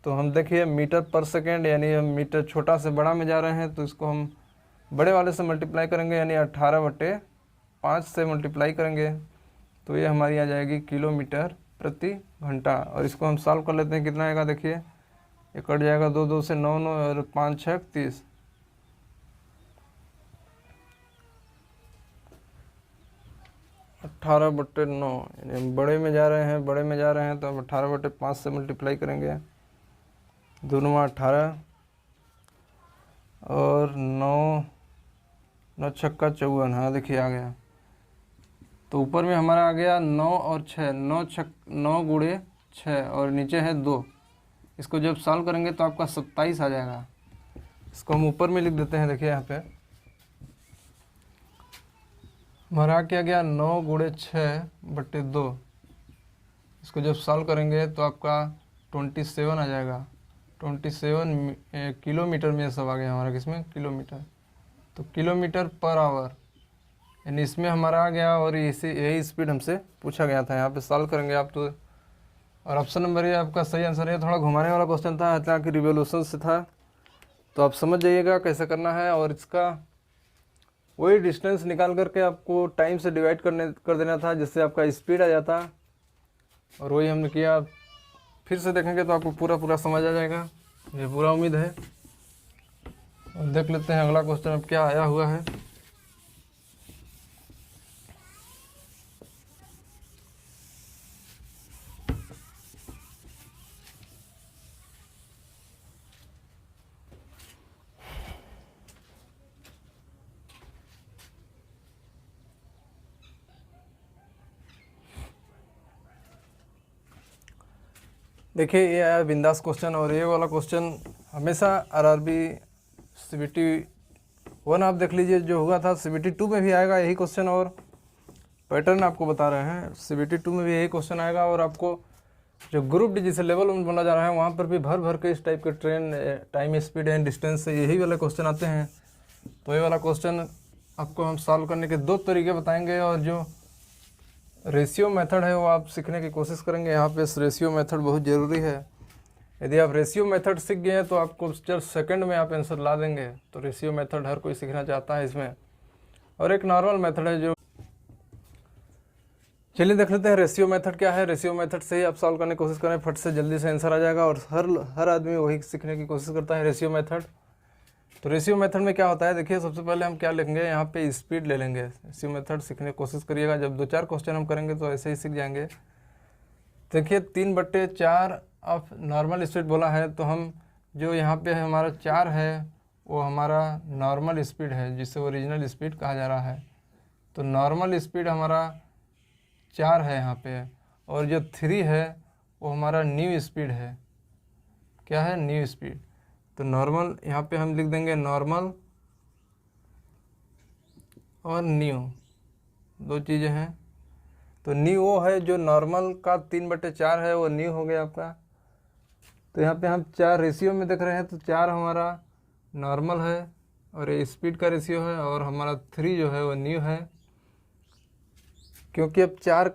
तो हम देखिए मीटर पर सेकंड, यानी हम मीटर छोटा से बड़ा में जा रहे हैं तो इसको हम बड़े वाले से मल्टीप्लाई करेंगे, यानी 18/5 से मल्टीप्लाई करेंगे तो ये हमारी आ जाएगी किलोमीटर प्रति घंटा। और इसको हम सॉल्व कर लेते हैं, कितना आएगा देखिए, ये कट जाएगा 2 2 से 9 9 और 5 6 30, 18/9, यानी बड़े में जा रहे हैं तो हम 18/5 से मल्टीप्लाई करेंगे, 2 9 18 और 9 9 6 54। हाँ देखिए आ गया। तो ऊपर में हमारा आ गया 9 और 6, 9 गुणे 6 और नीचे है 2। इसको जब सॉल्व करेंगे तो आपका 27 आ जाएगा। इसको हम ऊपर में लिख देते हैं, देखिए यहाँ पे हमारा क्या गया 9 गुणे 6/2। इसको जब सॉल्व करेंगे तो आपका 27 आ जाएगा। 27 किलोमीटर में सब आ गया हमारा, किसमें, किलोमीटर। तो किलोमीटर पर आवर, यानी इसमें हमारा आ गया। और यही स्पीड हमसे पूछा गया था, यहाँ पे सॉल्व करेंगे आप तो। और ऑप्शन नंबर ये आपका सही आंसर है। थोड़ा घुमाने वाला क्वेश्चन था, हालांकि रिवोल्यूशन से था, तो आप समझ जाइएगा कैसे करना है। और इसका वही डिस्टेंस निकाल करके आपको टाइम से डिवाइड कर देना था, जिससे आपका स्पीड आ जाता। और वही हमने किया। फिर से देखेंगे तो आपको पूरा समझ आ जाएगा, ये पूरा उम्मीद है। और देख लेते हैं अगला क्वेश्चन अब क्या आया हुआ है। देखिए ये आया बिंदास क्वेश्चन। और ये वाला क्वेश्चन हमेशा आरआरबी CBT 1 आप देख लीजिए जो हुआ था, CBT 2 में भी आएगा यही क्वेश्चन। और पैटर्न आपको बता रहे हैं, CBT 2 में भी यही क्वेश्चन आएगा। और आपको जो ग्रुप डी जिसे लेवल 1 बोला जा रहा है, वहाँ पर भी भर के इस टाइप के train time, speed and distance से यही वाले क्वेश्चन आते हैं। तो ये वाला क्वेश्चन आपको हम सॉल्व करने के 2 तरीके बताएंगे। और जो रेशियो मेथड है वो आप सीखने की कोशिश करेंगे। यहाँ पे रेशियो मेथड बहुत ज़रूरी है। यदि आप रेशियो मेथड सीख गए हैं तो आपको जस्ट सेकंड में आप आंसर ला देंगे। तो रेशियो मेथड हर कोई सीखना चाहता है इसमें। और एक नॉर्मल मेथड है जो, चलिए देख लेते हैं रेशियो मेथड क्या है। रेशियो मेथड से ही आप सॉल्व करने की कोशिश करें, फट से जल्दी से आंसर आ जाएगा। और हर आदमी वही सीखने की कोशिश करता है, रेशियो मेथड। तो रेशियो मेथड में क्या होता है, देखिए सबसे पहले हम क्या लिखेंगे, यहाँ पे स्पीड ले लेंगे। रेशियो मेथड सीखने की कोशिश करिएगा, जब 2-4 क्वेश्चन हम करेंगे तो ऐसे ही सीख जाएंगे। देखिए 3/4 ऑफ नॉर्मल स्पीड बोला है, तो हम जो यहाँ पे हमारा 4 है वो हमारा नॉर्मल स्पीड है, जिसे ओरिजिनल स्पीड कहा जा रहा है। तो नॉर्मल स्पीड हमारा 4 है यहाँ पे। और जो 3 है वो हमारा न्यू स्पीड है। क्या है, न्यू स्पीड। तो नॉर्मल यहाँ पे हम लिख देंगे, नॉर्मल और न्यू 2 चीज़ें हैं। तो न्यू वो है जो नॉर्मल का 3/4 है, वो न्यू हो गया आपका। तो यहाँ पे हम 4 रेशियो में देख रहे हैं, तो 4 हमारा नॉर्मल है और ये स्पीड का रेशियो है। और हमारा 3 जो है वो न्यू है, क्योंकि आप 4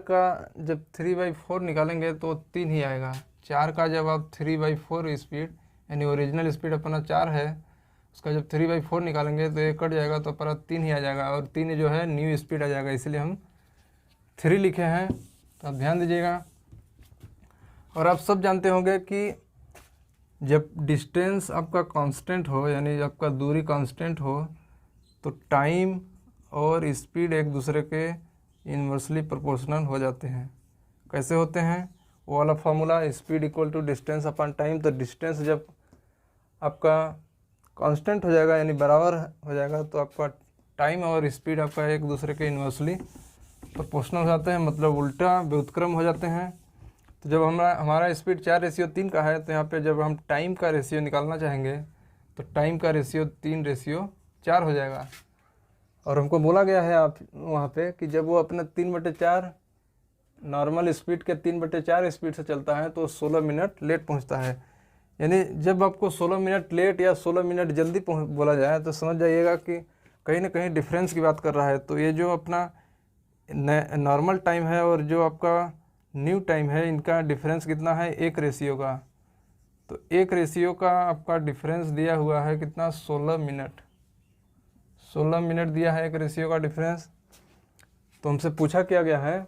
का जब 3/4 निकालेंगे तो 3 ही आएगा। 4 का जब आप 3/4 स्पीड, यानी ओरिजिनल स्पीड अपना 4 है, उसका जब 3/4 निकालेंगे तो ये कट जाएगा, तो अपना 3 ही आ जाएगा। और 3 जो है न्यू स्पीड आ जाएगा, इसलिए हम 3 लिखे हैं। तो आप ध्यान दीजिएगा। और आप सब जानते होंगे कि जब डिस्टेंस आपका कांस्टेंट हो, यानी आपका दूरी कांस्टेंट हो, तो टाइम और स्पीड एक दूसरे के इन्वर्सली प्रोपोर्शनल हो जाते हैं। कैसे होते हैं? वो वाला formula, speed equal to distance upon time. तो डिस्टेंस जब आपका कांस्टेंट हो जाएगा यानी बराबर हो जाएगा, तो आपका टाइम और स्पीड आपका एक दूसरे के इन्वर्सली प्रोपोर्शनल हो जाते हैं, मतलब उल्टा व्युत्क्रम हो जाते हैं। तो जब हमारा स्पीड 4:3 का है, तो यहाँ पे जब हम टाइम का रेशियो निकालना चाहेंगे तो टाइम का रेशियो 3:4 हो जाएगा। और हमको बोला गया है आप वहाँ पे कि जब वो अपना 3/4 नॉर्मल स्पीड के 3/4 स्पीड से चलता है तो 16 मिनट लेट पहुँचता है। यानी जब आपको 16 मिनट लेट या 16 मिनट जल्दी बोला जाए तो समझ जाइएगा कि कहीं ना कहीं डिफरेंस की बात कर रहा है। तो ये जो अपना नॉर्मल टाइम है और जो आपका न्यू टाइम है, इनका डिफरेंस कितना है? 1 रेशियो का। तो 1 रेशियो का आपका डिफरेंस दिया हुआ है कितना? 16 मिनट। 16 मिनट दिया है 1 रेशियो का डिफरेंस। तो हमसे पूछा क्या गया है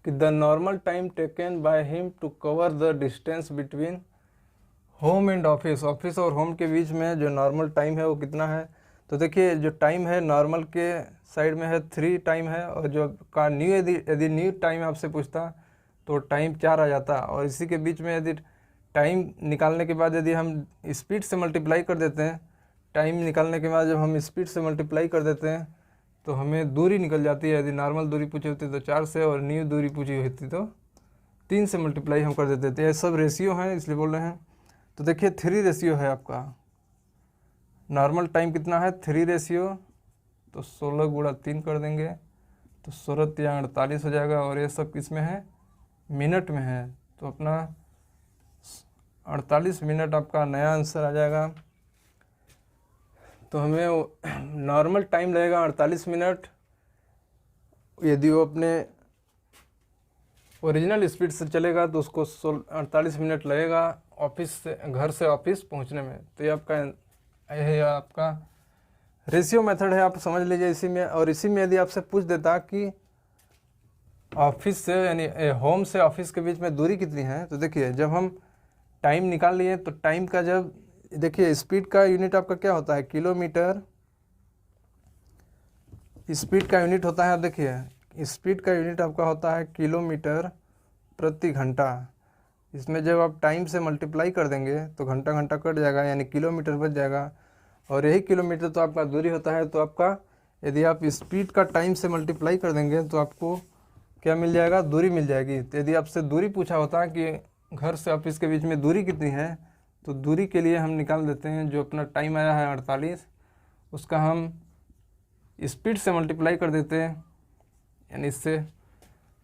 कि the normal time taken by him to cover the distance between home and office. Office और होम के बीच में जो नॉर्मल टाइम है वो कितना है? तो देखिए जो टाइम है नॉर्मल के साइड में है 3 टाइम है, और जो का न्यू यदि न्यू टाइम आपसे पूछता तो टाइम 4 आ जाता। और इसी के बीच में यदि टाइम निकालने के बाद यदि हम स्पीड से मल्टीप्लाई कर देते हैं, टाइम निकालने के बाद जब हम स्पीड से मल्टीप्लाई कर देते हैं तो हमें दूरी निकल जाती है। यदि नॉर्मल दूरी पूछी होती तो 4 से, और न्यू दूरी पूछी होती तो 3 से मल्टीप्लाई हम कर देते थे। ये सब रेशियो हैं इसलिए बोल रहे हैं। तो देखिए 3 रेशियो है आपका। नॉर्मल टाइम कितना है? 3 रेशियो, तो 16 गुणा 3 कर देंगे तो 16 × 48 हो जाएगा। और ये सब किस में है? मिनट में है। तो अपना 48 मिनट आपका नया आंसर आ जाएगा। तो हमें नॉर्मल टाइम लगेगा 48 मिनट। यदि वो अपने ओरिजिनल स्पीड से चलेगा तो उसको 48 मिनट लगेगा ऑफिस से, घर से ऑफिस पहुंचने में। तो ये आपका रेशियो मेथड है, आप समझ लीजिए इसी में। और इसी में यदि आपसे पूछ देता कि ऑफिस से यानी होम से ऑफिस के बीच में दूरी कितनी है, तो देखिए जब हम टाइम निकाल लिए तो टाइम का जब देखिए स्पीड का यूनिट आपका क्या होता है? किलोमीटर। स्पीड का यूनिट होता है, देखिए स्पीड का यूनिट आपका होता है किलोमीटर प्रति घंटा। इसमें जब आप टाइम से मल्टीप्लाई कर देंगे तो घंटा घंटा कट जाएगा, यानी किलोमीटर बच जाएगा। और यही किलोमीटर तो आपका दूरी होता है। तो आपका यदि आप स्पीड का टाइम से मल्टीप्लाई कर देंगे तो आपको क्या मिल जाएगा? दूरी मिल जाएगी। तो यदि आपसे दूरी पूछा होता है कि घर से ऑफिस के बीच में दूरी कितनी है, तो दूरी के लिए हम निकाल देते हैं जो अपना टाइम आया है 48, उसका हम स्पीड से मल्टीप्लाई कर देते हैं, यानी इससे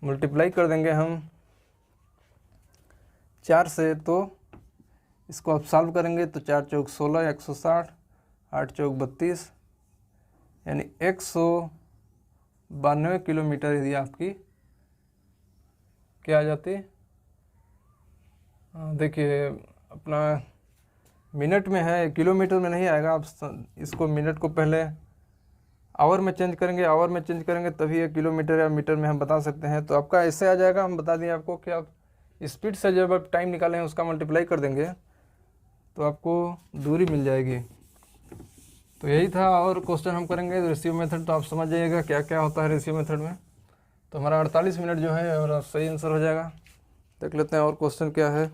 मल्टीप्लाई कर देंगे हम 4 से। तो इसको आप सॉल्व करेंगे तो 4 चौक 16, 160, 8 चौक 32, यानी 192 किलोमीटर यदि आपकी क्या आ जाती? देखिए अपना मिनट में है, किलोमीटर में नहीं आएगा। आप इसको मिनट को पहले आवर में चेंज करेंगे, आवर में चेंज करेंगे तभी ये किलोमीटर या मीटर में हम बता सकते हैं। तो आपका ऐसे आ जाएगा। हम बता दें आपको कि आप स्पीड से जब आप टाइम निकालें उसका मल्टीप्लाई कर देंगे तो आपको दूरी मिल जाएगी। तो यही था। और क्वेश्चन हम करेंगे रेशियो मेथड, तो आप समझ जाइएगा क्या क्या होता है रेशियो मेथड में। तो हमारा 48 मिनट जो है और सही आंसर हो जाएगा। देख लेते हैं और क्वेश्चन क्या है।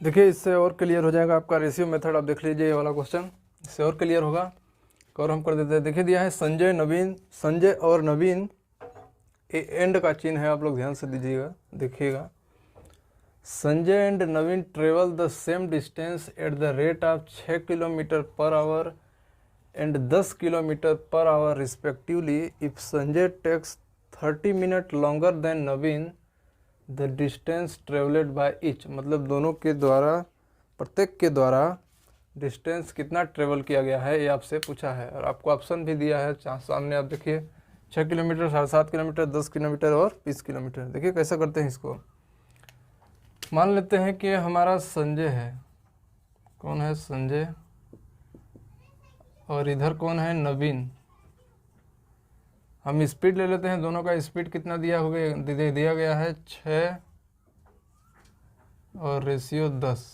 देखिए इससे और क्लियर हो जाएगा आपका रेशियो मेथड। आप देख लीजिए ये वाला क्वेश्चन, इससे और क्लियर होगा। और हम कर देते हैं। देखिए दिया है संजय और नवीन, एंड का चिन्ह है, आप लोग ध्यान से दीजिएगा, देखिएगा। Sanjay and Naveen travel the same distance at the rate of 6 kilometre per hour and 10 kilometre per hour respectively. If Sanjay takes 30 minute longer than Naveen, the distance travelled by each. मतलब दोनों के द्वारा, प्रत्येक के द्वारा डिस्टेंस कितना ट्रेवल किया गया है ये आपसे पूछा है। और आपको ऑप्शन भी दिया है सामने, आप देखिए 6 किलोमीटर, 7.5 किलोमीटर, 10 किलोमीटर और 20 किलोमीटर। देखिए कैसा करते हैं इसको। मान लेते हैं कि हमारा संजय है, कौन है? संजय। और इधर कौन है, नवीन। हम स्पीड ले लेते हैं, दोनों का स्पीड कितना दिया गया है 6 और रेशियो 10।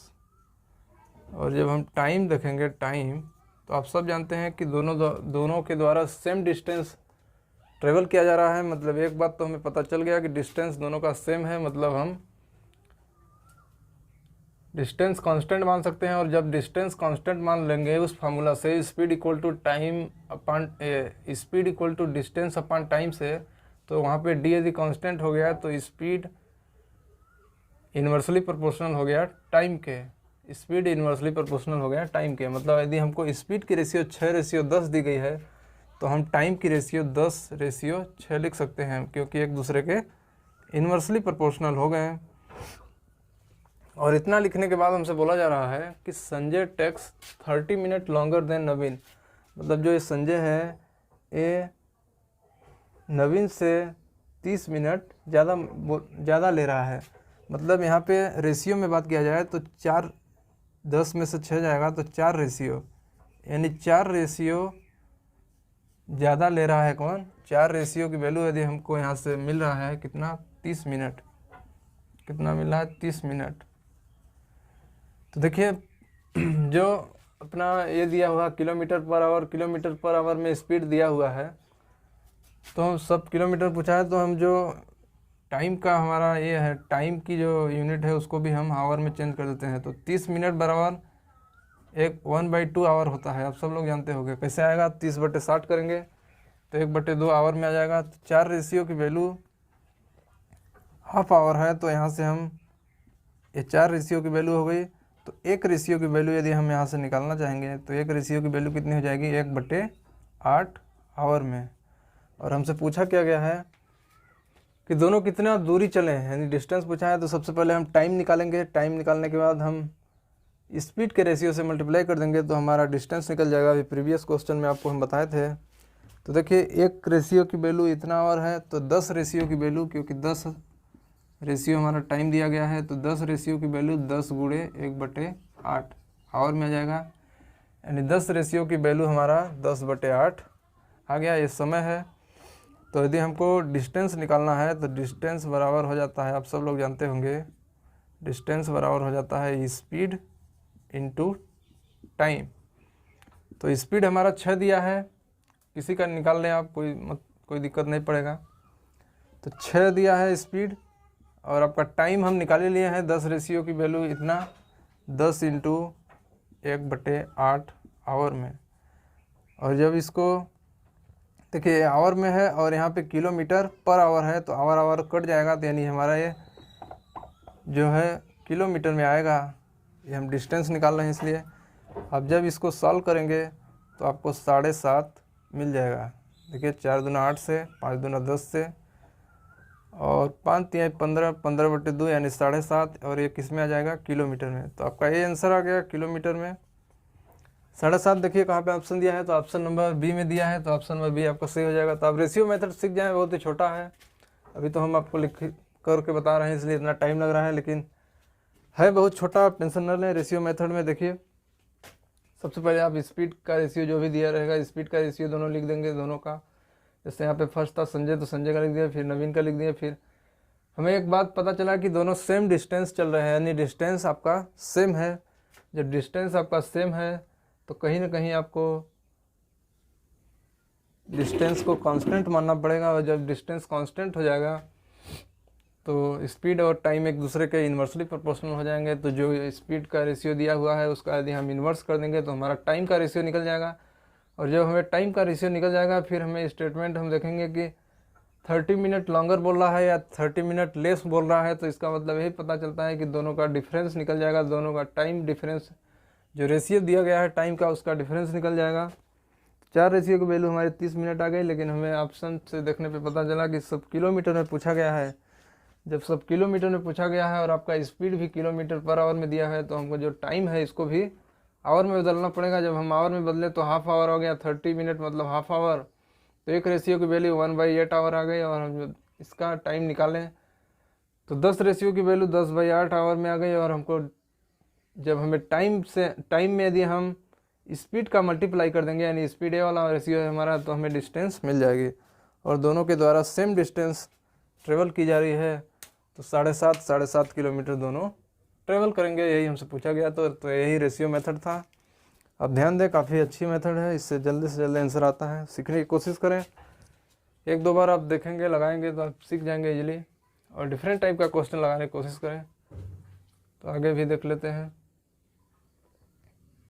और जब हम टाइम देखेंगे, टाइम, तो आप सब जानते हैं कि दोनों के द्वारा सेम डिस्टेंस ट्रेवल किया जा रहा है। मतलब एक बात तो हमें पता चल गया कि डिस्टेंस दोनों का सेम है, मतलब हम डिस्टेंस कांस्टेंट मान सकते हैं। और जब डिस्टेंस कांस्टेंट मान लेंगे उस फार्मूला से, speed equal to distance upon time से, तो वहाँ पे डी यदि कांस्टेंट हो गया तो स्पीड इन्वर्सली प्रोपोर्शनल हो गया टाइम के। स्पीड इन्वर्सली प्रोपोर्शनल हो गया टाइम के। मतलब यदि हमको स्पीड की रेशियो 6:10 दी गई है तो हम टाइम की रेशियो 10:6 लिख सकते हैं, क्योंकि एक दूसरे के इन्वर्सली प्रोपोर्शनल हो गए हैं। और इतना लिखने के बाद हमसे बोला जा रहा है कि Sanjay takes 30 minute longer than Naveen. मतलब जो ये संजय है ये नवीन से 30 मिनट ज़्यादा ले रहा है। मतलब यहाँ पे रेशियो में बात किया जाए तो 4, 10 में से 6 जाएगा तो 4 रेशियो, यानी 4 रेशियो ज़्यादा ले रहा है कौन, 4 रेशियो की वैल्यू यदि हमको यहाँ से मिल रहा है कितना, 30 मिनट। कितना मिल रहा है, 30 मिनट। तो देखिए जो अपना ये दिया हुआ किलोमीटर पर आवर में स्पीड दिया हुआ है, तो हम सब किलोमीटर पूछा है, तो हम जो टाइम का हमारा ये है, टाइम की जो यूनिट है उसको भी हम आवर में चेंज कर देते हैं। तो 30 मिनट बराबर 1/2 आवर होता है। आप सब लोग जानते होंगे कैसे आएगा, 30/60 करेंगे तो 1/2 आवर में आ जाएगा। तो 4 रेशियो की वैल्यू हाफ आवर है, तो यहाँ से हम ये 4 रेशियो की वैल्यू हो गई। तो 1 रेशियो की वैल्यू यदि हम यहाँ से निकालना चाहेंगे तो 1 रेशियो की वैल्यू कितनी हो जाएगी, 1/8 आवर में। और हमसे पूछा क्या गया है कि दोनों कितना दूरी चले हैं, यानी डिस्टेंस पूछा है। तो सबसे पहले हम टाइम निकालेंगे। टाइम निकालने के बाद हम स्पीड के रेशियो से मल्टीप्लाई कर देंगे तो हमारा डिस्टेंस निकल जाएगा। अभी प्रीवियस क्वेश्चन में आपको हम बताए थे। तो देखिए 1 रेशियो की वैल्यू इतना आवर है, तो 10 रेशियो की वैल्यू, क्योंकि 10 रेशियो हमारा टाइम दिया गया है, तो 10 रेशियो की वैल्यू 10 गुणे 1/8 आवर में आ जाएगा। यानी 10 रेशियो की वैल्यू हमारा 10/8 आ गया। ये समय है। तो यदि हमको डिस्टेंस निकालना है तो डिस्टेंस बराबर हो जाता है, आप सब लोग जानते होंगे, डिस्टेंस बराबर हो जाता है स्पीड इनटू टाइम। तो स्पीड हमारा 6 दिया है, किसी का निकाल लें आप, कोई दिक्कत नहीं पड़ेगा। तो 6 दिया है स्पीड, और आपका टाइम हम निकाले लिए हैं 10 रेशियो की वैल्यू इतना, 10 × 1/8 आवर में। और जब इसको देखिए आवर में है और यहाँ पे किलोमीटर पर आवर है, तो आवर कट जाएगा, तो यानी हमारा ये जो है किलोमीटर में आएगा। ये हम डिस्टेंस निकाल रहे हैं इसलिए। अब जब इसको सॉल्व करेंगे तो आपको 7.5 मिल जाएगा। देखिए 4 दूना 8 से, 5 दूना 10 से, और 5 × 15, 15/2 यानी 7.5। और ये किस में आ जाएगा, किलोमीटर में। तो आपका ये आंसर आ गया किलोमीटर में 7.5। देखिए कहाँ पे ऑप्शन दिया है, तो ऑप्शन नंबर बी में दिया है, तो ऑप्शन नंबर बी आपका सही हो जाएगा। तो आप रेशियो मेथड सीख जाएँ, बहुत ही छोटा है। अभी तो हम आपको लिख करके बता रहे हैं इसलिए इतना टाइम लग रहा है, लेकिन है बहुत छोटा, आप टेंशन न लें। रेशियो मेथड में देखिए सबसे पहले आप स्पीड का रेशियो जो भी दिया रहेगा, स्पीड का रेशियो दोनों लिख देंगे, दोनों का। जैसे यहाँ पे फर्स्ट था संजय, तो संजय का लिख दिया, फिर नवीन का लिख दिया। फिर हमें एक बात पता चला कि दोनों सेम डिस्टेंस चल रहे हैं, यानी डिस्टेंस आपका सेम है। जब डिस्टेंस आपका सेम है तो कहीं ना कहीं आपको डिस्टेंस को कांस्टेंट मानना पड़ेगा। और जब डिस्टेंस कांस्टेंट हो जाएगा तो स्पीड और टाइम एक दूसरे के इन्वर्सली प्रोपोर्शनल हो जाएंगे। तो जो स्पीड का रेशियो दिया हुआ है उसका यदि हम इन्वर्स कर देंगे तो हमारा टाइम का रेशियो निकल जाएगा। और जब हमें टाइम का रेशियो निकल जाएगा, फिर हमें स्टेटमेंट हम देखेंगे कि 30 मिनट लॉन्गर बोल रहा है या 30 मिनट लेस बोल रहा है, तो इसका मतलब यही पता चलता है कि दोनों का डिफरेंस निकल जाएगा। दोनों का टाइम डिफरेंस, जो रेशियो दिया गया है टाइम का, उसका डिफरेंस निकल जाएगा। 4 रेशियो की वैल्यू हमारे 30 मिनट आ गई, लेकिन हमें ऑप्शन से देखने पे पता चला कि सब किलोमीटर में पूछा गया है। जब सब किलोमीटर में पूछा गया है और आपका स्पीड भी किलोमीटर पर आवर में दिया है, तो हमको जो टाइम है इसको भी आवर में बदलना पड़ेगा। जब हम आवर में बदले तो हाफ आवर हो गया, 30 मिनट मतलब हाफ आवर। तो 1 रेशियो की वैल्यू 1/8 आवर आ गई। और हम इसका टाइम निकालें तो 10 रेशियो की वैल्यू 10/8 आवर में आ गई। और हमको जब हमें टाइम में यदि हम स्पीड का मल्टीप्लाई कर देंगे, यानी स्पीड ए वाला रेशियो है हमारा, तो हमें डिस्टेंस मिल जाएगी। और दोनों के द्वारा सेम डिस्टेंस ट्रेवल की जा रही है, तो 7.5 किलोमीटर दोनों ट्रेवल करेंगे, यही हमसे पूछा गया। तो यही रेशियो मेथड था। अब ध्यान दें, काफ़ी अच्छी मेथड है, इससे जल्दी से जल्दी आंसर आता है। सीखने की कोशिश करें, 1-2 बार आप देखेंगे, लगाएंगे तो आप सीख जाएंगे इजीली। और डिफरेंट टाइप का क्वेश्चन लगाने की कोशिश करें। तो आगे भी देख लेते हैं।